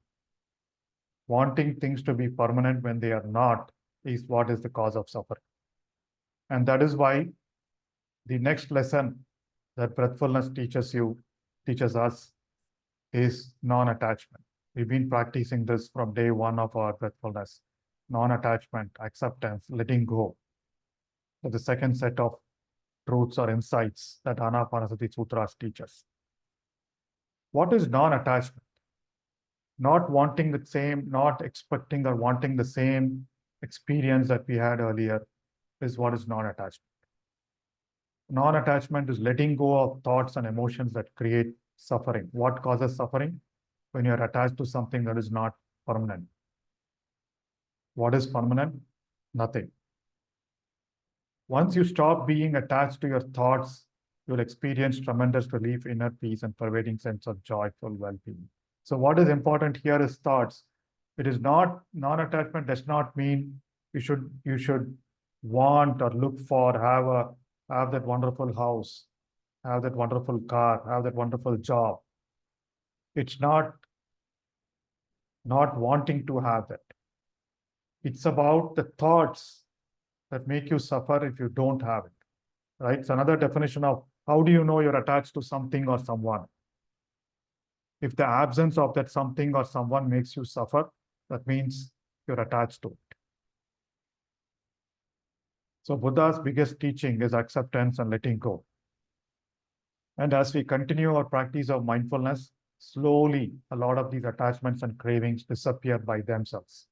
Wanting things to be permanent when they are not is what is the cause of suffering. And that is why the next lesson that breathfulness teaches us is non-attachment. We've been practicing this from day one of our breathfulness. Non-attachment, acceptance, letting go. So the second set of truths or insights that Anapanasati Sutras teach us. What is non-attachment? Not wanting the same, not expecting or wanting the same experience that we had earlier is what is non-attachment. Non-attachment is letting go of thoughts and emotions that create suffering. What causes suffering? When you're attached to something that is not permanent. What is permanent? Nothing. Once you stop being attached to your thoughts, you'll experience tremendous relief, inner peace, and pervading sense of joyful well-being. So what is important here is thoughts. It is not, non-attachment does not mean you should want or look for, have that wonderful house, have that wonderful car, have that wonderful job. It's not wanting to have that. It's about the thoughts that make you suffer if you don't have it, right? It's another definition of how do you know you're attached to something or someone? If the absence of that something or someone makes you suffer, that means you're attached to it. So Buddha's biggest teaching is acceptance and letting go. And as we continue our practice of mindfulness, slowly a lot of these attachments and cravings disappear by themselves.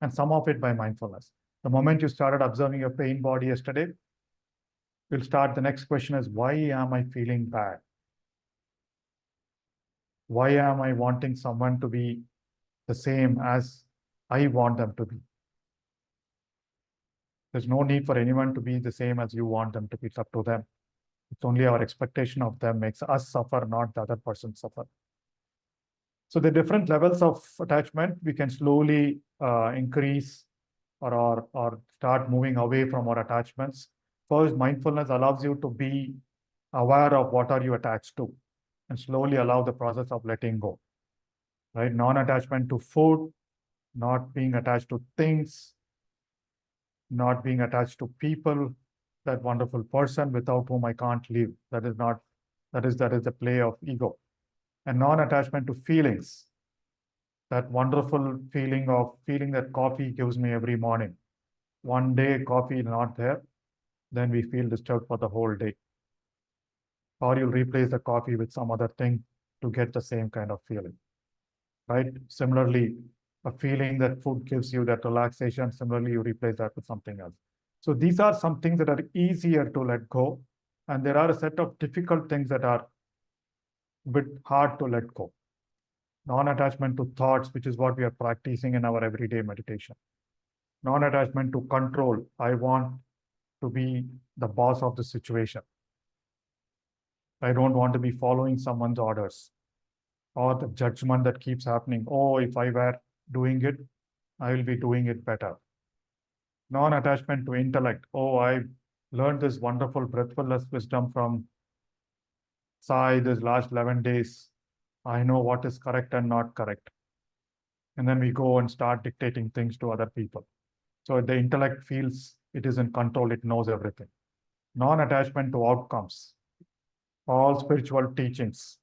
And some of it by mindfulness. The moment you started observing your pain body yesterday, you'll start, the next question is, why am I feeling bad? Why am I wanting someone to be the same as I want them to be? There's no need for anyone to be the same as you want them to be. It's up to them. It's only our expectation of them makes us suffer, not the other person suffer. So the different levels of attachment, we can slowly increase or start moving away from our attachments. First, mindfulness allows you to be aware of what are you attached to and slowly allow the process of letting go, right? Non-attachment to food, not being attached to things, not being attached to people, that wonderful person without whom I can't live. That is the play of ego. And non-attachment to feelings, that wonderful feeling that coffee gives me every morning. One day coffee is not there, then we feel disturbed for the whole day. Or you'll replace the coffee with some other thing to get the same kind of feeling, right? Similarly, a feeling that food gives you, that relaxation, similarly, you replace that with something else. So these are some things that are easier to let go. And there are a set of difficult things that are a bit hard to let go. Non-attachment to thoughts, which is what we are practicing in our everyday meditation. Non-attachment to control. I want to be the boss of the situation. I don't want to be following someone's orders or the judgment that keeps happening. Oh, if I were doing it, I will be doing it better. Non-attachment to intellect. Oh, I learned this wonderful breathfulness wisdom from Sai this last 11 days. I know what is correct and not correct. And then we go and start dictating things to other people. So the intellect feels it is in control, it knows everything. Non-attachment to outcomes. All spiritual teachings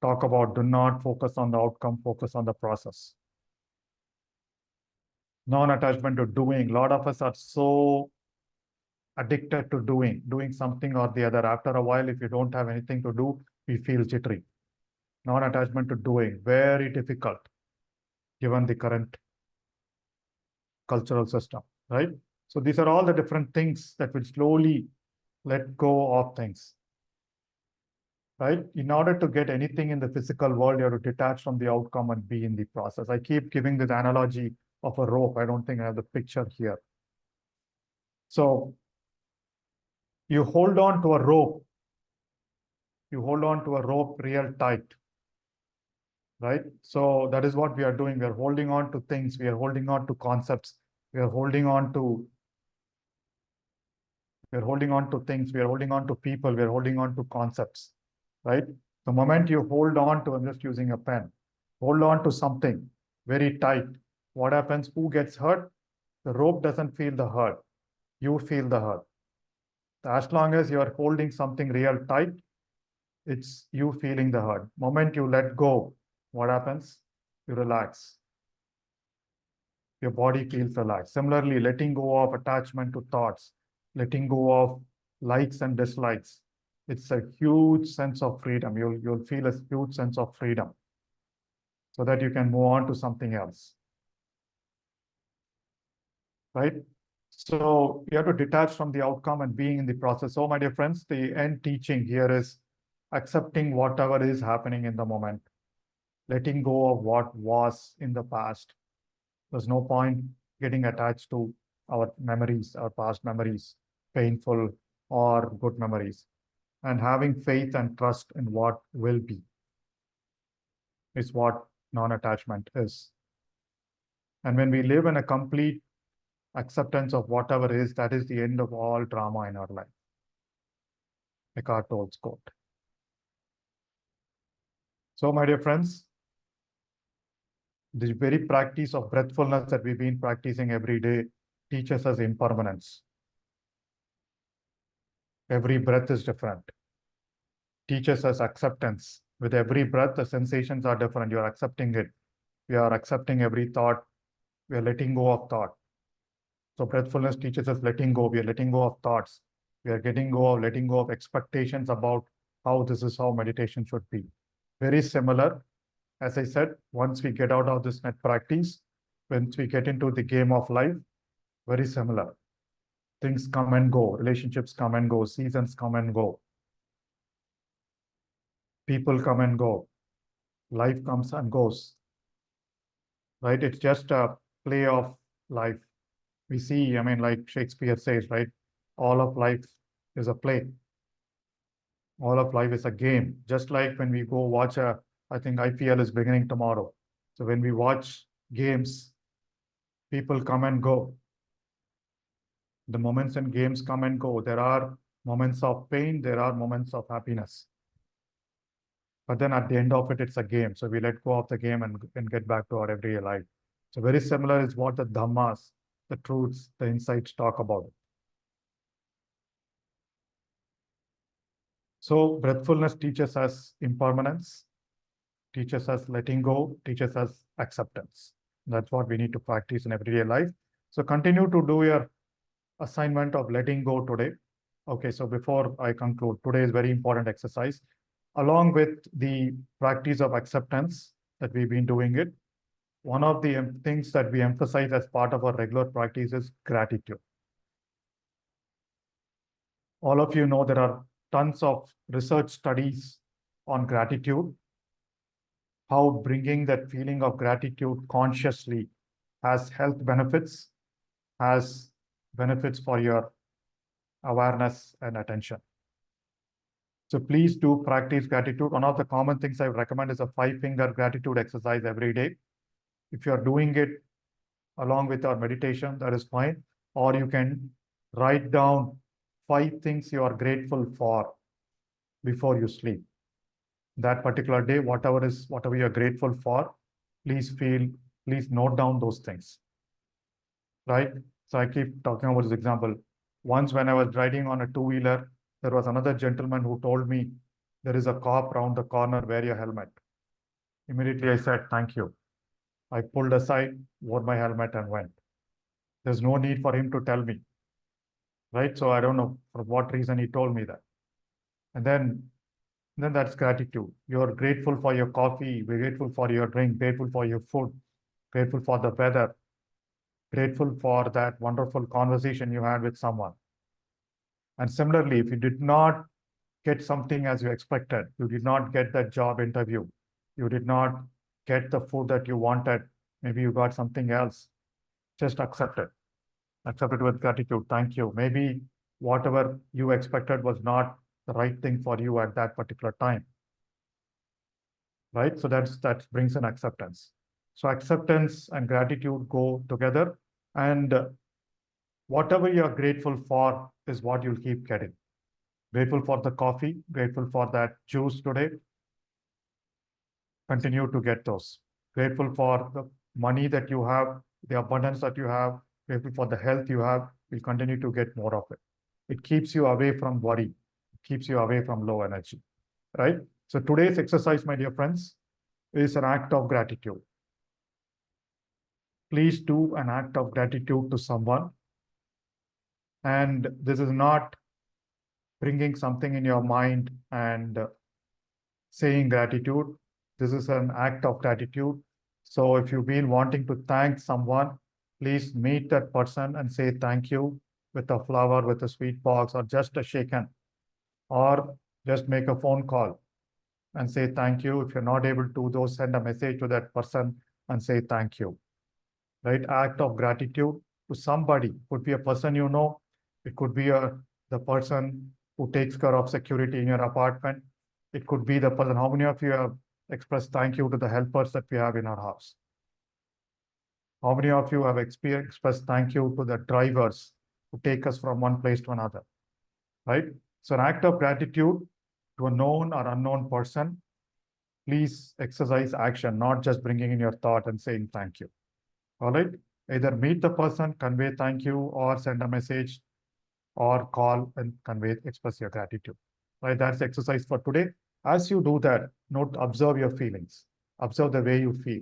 talk about do not focus on the outcome, focus on the process. Non-attachment to doing. A lot of us are so addicted to doing something or the other. After a while, if you don't have anything to do, we feel jittery. Non-attachment to doing, very difficult given the current cultural system, right? So these are all the different things that will slowly let go of things, right? In order to get anything in the physical world, you have to detach from the outcome and be in the process. I keep giving this analogy of a rope. I don't think I have the picture here. So you hold on to a rope. You hold on to a rope real tight, right? So that is what we are doing. We are holding on to things. We are holding on to concepts. We are holding on to things. We are holding on to people. We are holding on to concepts, right? The moment you hold on to, I'm just using a pen, hold on to something very tight. What happens? Who gets hurt? The rope doesn't feel the hurt. You feel the hurt. As long as you are holding something real tight, it's you feeling the hurt. Moment you let go, what happens? You relax. Your body feels relaxed. Similarly, letting go of attachment to thoughts, letting go of likes and dislikes. It's a huge sense of freedom. You'll feel a huge sense of freedom so that you can move on to something else. right? So you have to detach from the outcome and being in the process. So my dear friends, the end teaching here is accepting whatever is happening in the moment, letting go of what was in the past. There's no point getting attached to our memories, our past memories, painful or good memories, and having faith and trust in what will be is what non-attachment is. And when we live in a complete acceptance of whatever is, that is the end of all drama in our life. Eckhart Tolle's quote. So, my dear friends, the very practice of breathfulness that we've been practicing every day teaches us impermanence. Every breath is different. Teaches us acceptance. With every breath, the sensations are different. You are accepting it. We are accepting every thought. We are letting go of thought. So breathfulness teaches us letting go. We are letting go of thoughts. We are letting go of expectations about how this is how meditation should be. Very similar. As I said, once we get out of this net practice, once we get into the game of life, very similar. Things come and go, relationships come and go, seasons come and go. People come and go. Life comes and goes. Right? It's just a play of life. We see, I mean, like Shakespeare says, right? All of life is a play. All of life is a game. Just like when we go watch I think IPL is beginning tomorrow. So when we watch games, people come and go. The moments in games come and go. There are moments of pain, there are moments of happiness. But then at the end of it, it's a game. So we let go of the game and get back to our everyday life. So very similar is what the Dhammas, the truths, the insights talk about. So breathfulness teaches us impermanence, teaches us letting go, teaches us acceptance. That's what we need to practice in everyday life. So continue to do your assignment of letting go today. Okay, so before I conclude, today is very important exercise. Along with the practice of acceptance that we've been doing it, one of the things that we emphasize as part of our regular practice is gratitude. All of you know there are tons of research studies on gratitude, how bringing that feeling of gratitude consciously has health benefits, has benefits for your awareness and attention. So please do practice gratitude. One of the common things I recommend is a 5-finger gratitude exercise every day. If you're doing it along with our meditation, that is fine. Or you can write down 5 things you are grateful for before you sleep. That particular day, whatever you're grateful for, please note down those things. Right? So I keep talking about this example. Once when I was riding on a two-wheeler, there was another gentleman who told me, there is a cop around the corner, wear your helmet. Immediately I said, thank you. I pulled aside, wore my helmet and went. There's no need for him to tell me. Right? So I don't know for what reason he told me that. And then that's gratitude. You're grateful for your coffee, we're grateful for your drink, grateful for your food, grateful for the weather, grateful for that wonderful conversation you had with someone. And similarly, if you did not get something as you expected, you did not get that job interview, you did not get the food that you wanted, maybe you got something else, just accept it. Accept it with gratitude. Thank you. Maybe whatever you expected was not the right thing for you at that particular time. Right? So that brings in acceptance. So acceptance and gratitude go together. And whatever you're grateful for is what you'll keep getting. Grateful for the coffee, grateful for that juice today. Continue to get those. Grateful for the money that you have, the abundance that you have, grateful for the health you have. You'll continue to get more of it. It keeps you away from worry, it keeps you away from low energy, right? So today's exercise, my dear friends, is an act of gratitude. Please do an act of gratitude to someone. And this is not bringing something in your mind and saying gratitude. This is an act of gratitude. So if you've been wanting to thank someone, please meet that person and say thank you with a flower, with a sweet box, or just a shake hand, or just make a phone call and say thank you. If you're not able to do those, send a message to that person and say thank you. Right? Act of gratitude to somebody. Could be a person you know. It could be the person who takes care of security in your apartment. It could be the person. How many of you have expressed thank you to the helpers that we have in our house? How many of you have expressed thank you to the drivers who take us from one place to another? Right? So an act of gratitude to a known or unknown person. Please exercise action, not just bringing in your thought and saying thank you. All right? Either meet the person, convey thank you, or send a message, or call and express your gratitude. Right? That's the exercise for today. As you do that, observe your feelings. Observe the way you feel.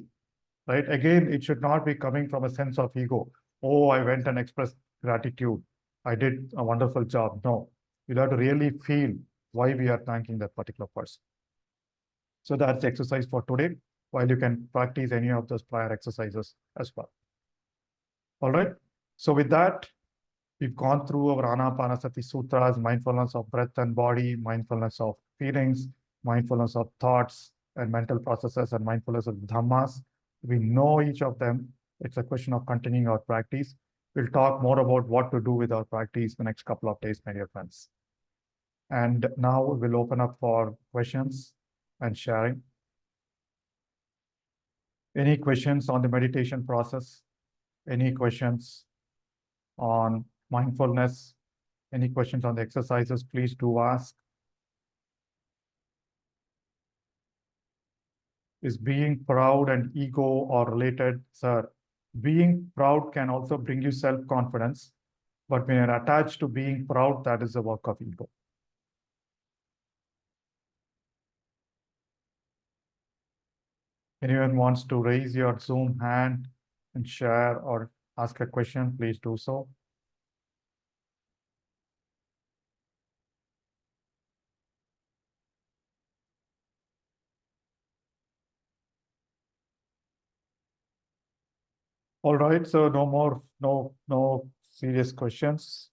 Right? Again, it should not be coming from a sense of ego. Oh, I went and expressed gratitude. I did a wonderful job. No, you'll have to really feel why we are thanking that particular person. So that's the exercise for today, while you can practice any of those prior exercises as well. All right. So with that, we've gone through our Anapanasati Sutras, mindfulness of breath and body, mindfulness of feelings, mindfulness of thoughts and mental processes, and mindfulness of dhammas. We know each of them. It's a question of continuing our practice. We'll talk more about what to do with our practice the next couple of days, my dear friends. And now we'll open up for questions and sharing. Any questions on the meditation process? Any questions on mindfulness? Any questions on the exercises? Please do ask. Is being proud and ego or related, sir? Being proud can also bring you self-confidence, but when you're attached to being proud, that is a work of ego. Anyone wants to raise your Zoom hand and share or ask a question, please do so. All right, so no serious questions.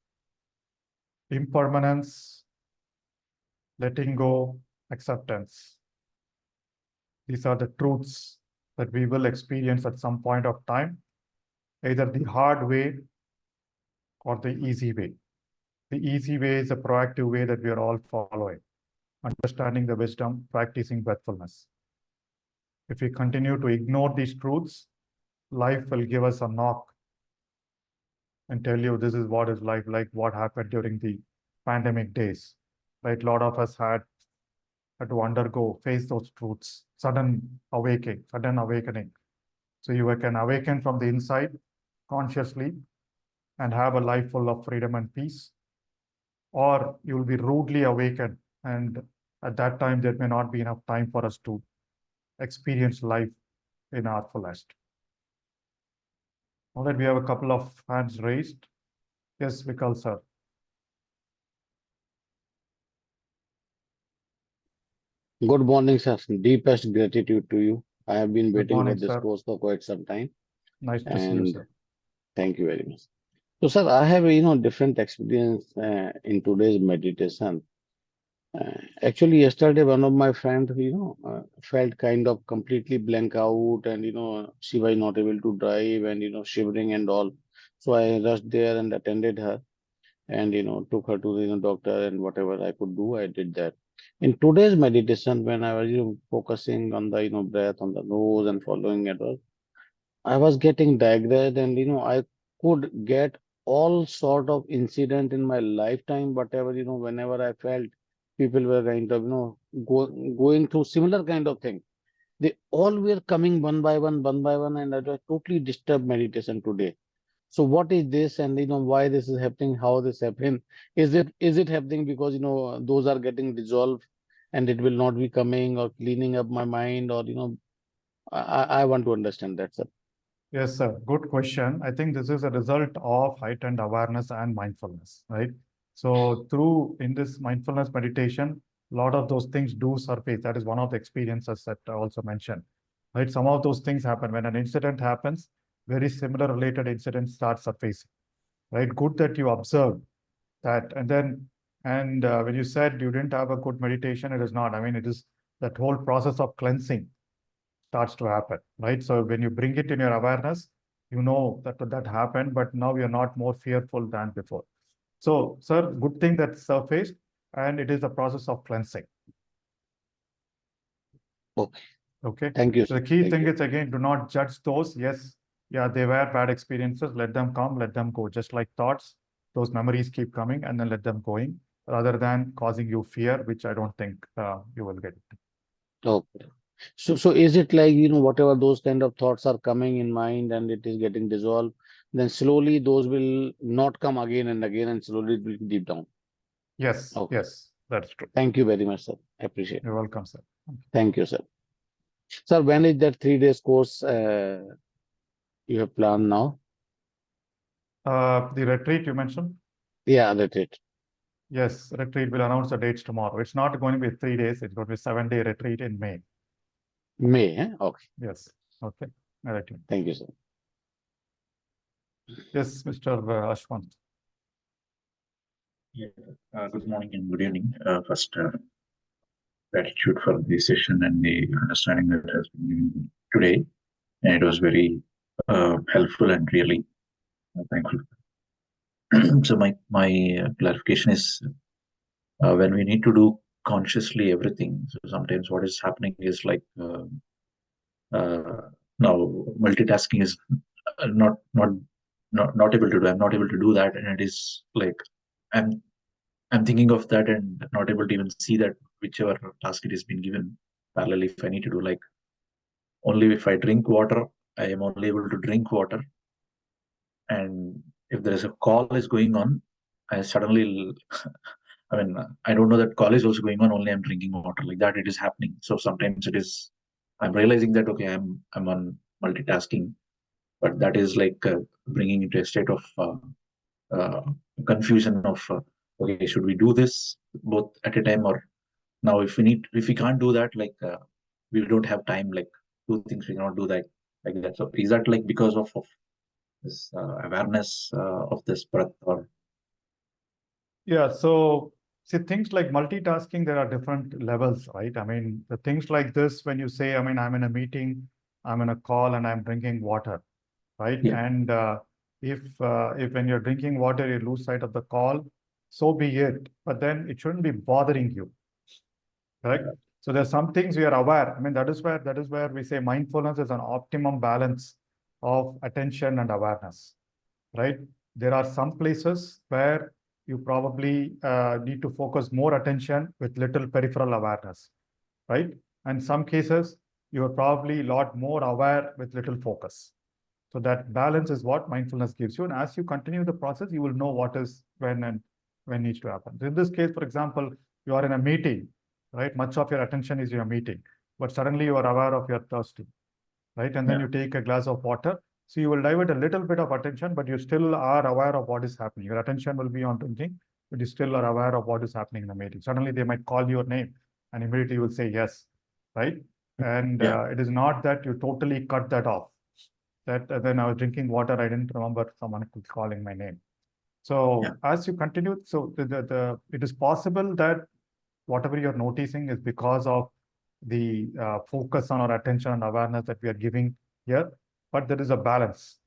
Impermanence, letting go, acceptance. These are the truths that we will experience at some point of time, either the hard way or the easy way. The easy way is a proactive way that we are all following, understanding the wisdom, practicing breathfulness. If we continue to ignore these truths, life will give us a knock and tell you this is what is life, like what happened during the pandemic days. Right? A lot of us had to face those truths, sudden awakening. So you can awaken from the inside consciously and have a life full of freedom and peace, or you will be rudely awakened, and at that time there may not be enough time for us to experience life in our fullest. All right, we have a couple of hands raised. Yes, Vikal sir. Good morning, sir. Deepest gratitude to you. I have been Good waiting for morning, this sir. course for quite some time, Nice to see you, and sir. thank you very much. So, sir, I have different experience in today's meditation. Actually, yesterday one of my friends, felt kind of completely blank out, and she was not able to drive, and shivering and all. So I rushed there and attended her, and took her to the doctor, and whatever I could do, I did that. In today's meditation, when I was focusing on the breath on the nose and following it all, I was getting digressed, and I could get all sort of incident in my lifetime, whatever whenever I felt people were kind of going through similar kind of thing, they all were coming one by one, and that was totally disturbed meditation today. So what is this, and why this is happening, how this happened? Is it happening because those are getting dissolved and it will not be coming or cleaning up my mind, or I want to understand that, sir. Yes, sir. Good question. I think this is a result of heightened awareness and mindfulness, right? So in this mindfulness meditation, a lot of those things do surface. That is one of the experiences that I also mentioned, right? Some of those things happen when an incident happens. very similar related incidents start surfacing, right? Good that you observe that. And then, when you said you didn't have a good meditation, it is not. I mean, it is that whole process of cleansing starts to happen, right? So when you bring it in your awareness, you know that happened, but now you're not more fearful than before. So, sir, good thing that surfaced, and it is a process of cleansing. Okay. Okay. Thank you. So the key Thank thing you. is, again, do not judge those. Yes, yeah, they were bad experiences. Let them come, let them go. Just like thoughts, those memories keep coming, and then let them going, rather than causing you fear, which I don't think you will get. Okay. So is it like, whatever those kind of thoughts are coming in mind and it is getting dissolved, then slowly those will not come again and again, and slowly it will deep down. Yes, Okay. yes, that's true. Thank you very much, sir. I appreciate it. You're welcome, sir. Thank you, sir. Sir, when is that 3 days course you have planned now? The retreat you mentioned? Yeah, that's it. Yes, retreat will announce the dates tomorrow. It's not going to be 3 days. It's going to be 7-day retreat in May. May, eh? Okay. Yes. Okay. All right. Thank you, sir. Yes, Mr. Ashwant. Yeah. Good morning and good evening. First, gratitude for the session and the understanding that has been given today. And it was very helpful and really thankful. So my clarification is when we need to do consciously everything. So sometimes what is happening is like now multitasking is not able to do. I'm not able to do that, and it is like I'm thinking of that and not able to even see that whichever task it has been given parallel. If I need to do like only if I drink water, I am only able to drink water. And if there is a call is going on, I suddenly, I mean, I don't know that call is also going on, only I'm drinking water like that. It is happening. So sometimes it is, I'm realizing that, okay, I'm on multitasking, but that is like bringing into a state of confusion of, okay, should we do this both at a time, or now if we can't do that, like we don't have time, like two things we cannot do that like that. So is that like because of this awareness of this breath, or? Yeah, so see, things like multitasking, there are different levels, right? I mean, the things like this, when you say, I mean, I'm in a meeting, I'm in a call, and I'm drinking water, right? Yeah. And if when you're drinking water, you lose sight of the call, so be it. But then it shouldn't be bothering you, correct? Yeah. So there's some things we are aware. I mean, that is where we say mindfulness is an optimum balance of attention and awareness, right? There are some places where you probably need to focus more attention with little peripheral awareness, right? And some cases, you are probably a lot more aware with little focus. So that balance is what mindfulness gives you. And as you continue the process, you will know what is when needs to happen. So in this case, for example, you are in a meeting, right? Much of your attention is your meeting, but suddenly you are aware of your thirsty, right? And then you take a glass of water. So you will divert a little bit of attention, but you still are aware of what is happening. Your attention will be on drinking, but you still are aware of what is happening in the meeting. Suddenly they might call your name, and immediately you will say yes, right? And it is not that you totally cut that off. That then I was drinking water, I didn't remember someone calling my name. So as you continue, so it is possible that whatever you're noticing is because of the focus on our attention and awareness that we are giving here, but there is a balance.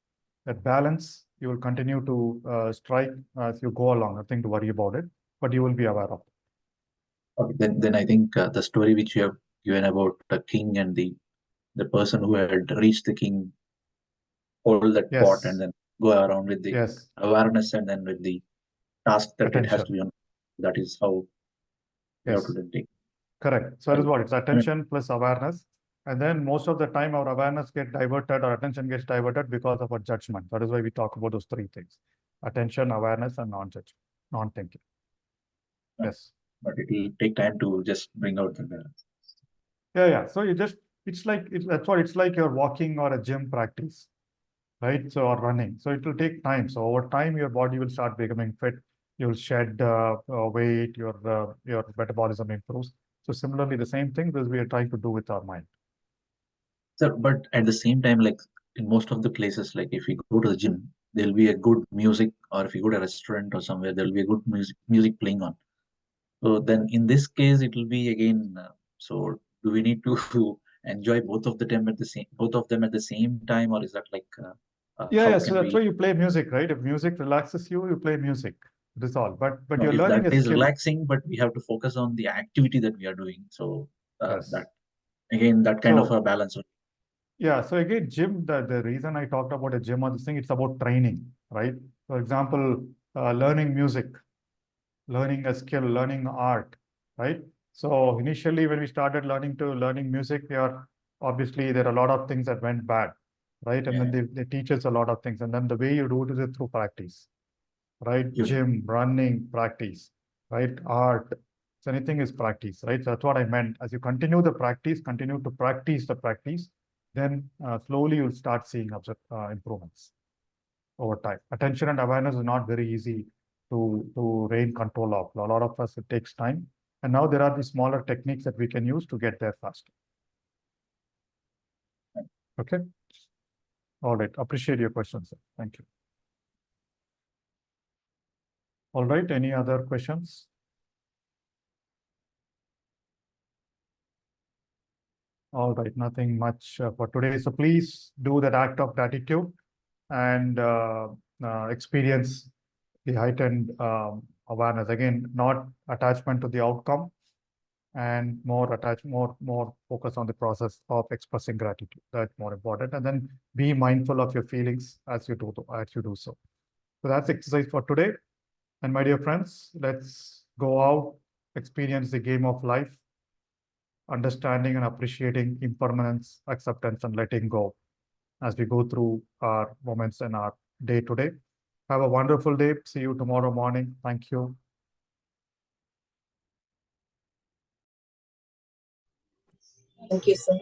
That balance you will continue to strike as you go along. Nothing to worry about it, but you will be aware of it. Okay, then I think the story which you have given about the king and the person who had reached the king, hold that pot and then go around with the awareness and then with the task that it has to be on. That is how you have to take. Correct. So that is what it's attention plus awareness. And then most of the time our awareness gets diverted or attention gets diverted because of our judgment. That is why we talk about those three things: attention, awareness, and non-judgment, non-thinking. Yes. But it will take time to just bring out the balance. Yeah. So that's what it's like you're walking or a gym practice, right? So, or running. So it will take time. So over time, your body will start becoming fit. You'll shed weight, your metabolism improves. So similarly, the same thing that we are trying to do with our mind. So, but at the same time, like in most of the places, like if we go to the gym, there'll be a good music, or if you go to a restaurant or somewhere, there'll be a good music playing on. So then in this case, it will be again. So do we need to enjoy both of them at the same time, or is that like Yeah, how so can that's we? why you play music, right? If music relaxes you, you play music. That's all. But No, you're if learning that a is skill. relaxing, but we have to focus on the activity that we are doing. So Yes. that again, that kind of So a balance. yeah, so again, gym, the reason I talked about a gym or this thing, it's about training, right? For example, learning music, learning a skill, learning art, right? So initially when we started learning music, obviously there are a lot of things that went bad, right? And Yeah. then they teach us a lot of things. And then the way you do it is through practice, right? Yes. Gym, running, practice, right? Art. So anything is practice, right? So that's what I meant. As you continue to practice the practice, then slowly you'll start seeing improvements over time. Attention and awareness is not very easy to rein control of. A lot of us, it takes time. And now there are these smaller techniques that we can use to get there faster. Okay. All right. Appreciate your question, sir. Thank you. All right. Any other questions? All right. Nothing much for today. So please do that act of gratitude and experience the heightened awareness. Again, not attachment to the outcome, and more focus on the process of expressing gratitude. That's more important. And then be mindful of your feelings as you do so. So that's exercise for today. And my dear friends, let's go out, experience the game of life, understanding and appreciating impermanence, acceptance, and letting go as we go through our moments in our day today. Have a wonderful day. See you tomorrow morning. Thank you. Thank you, sir.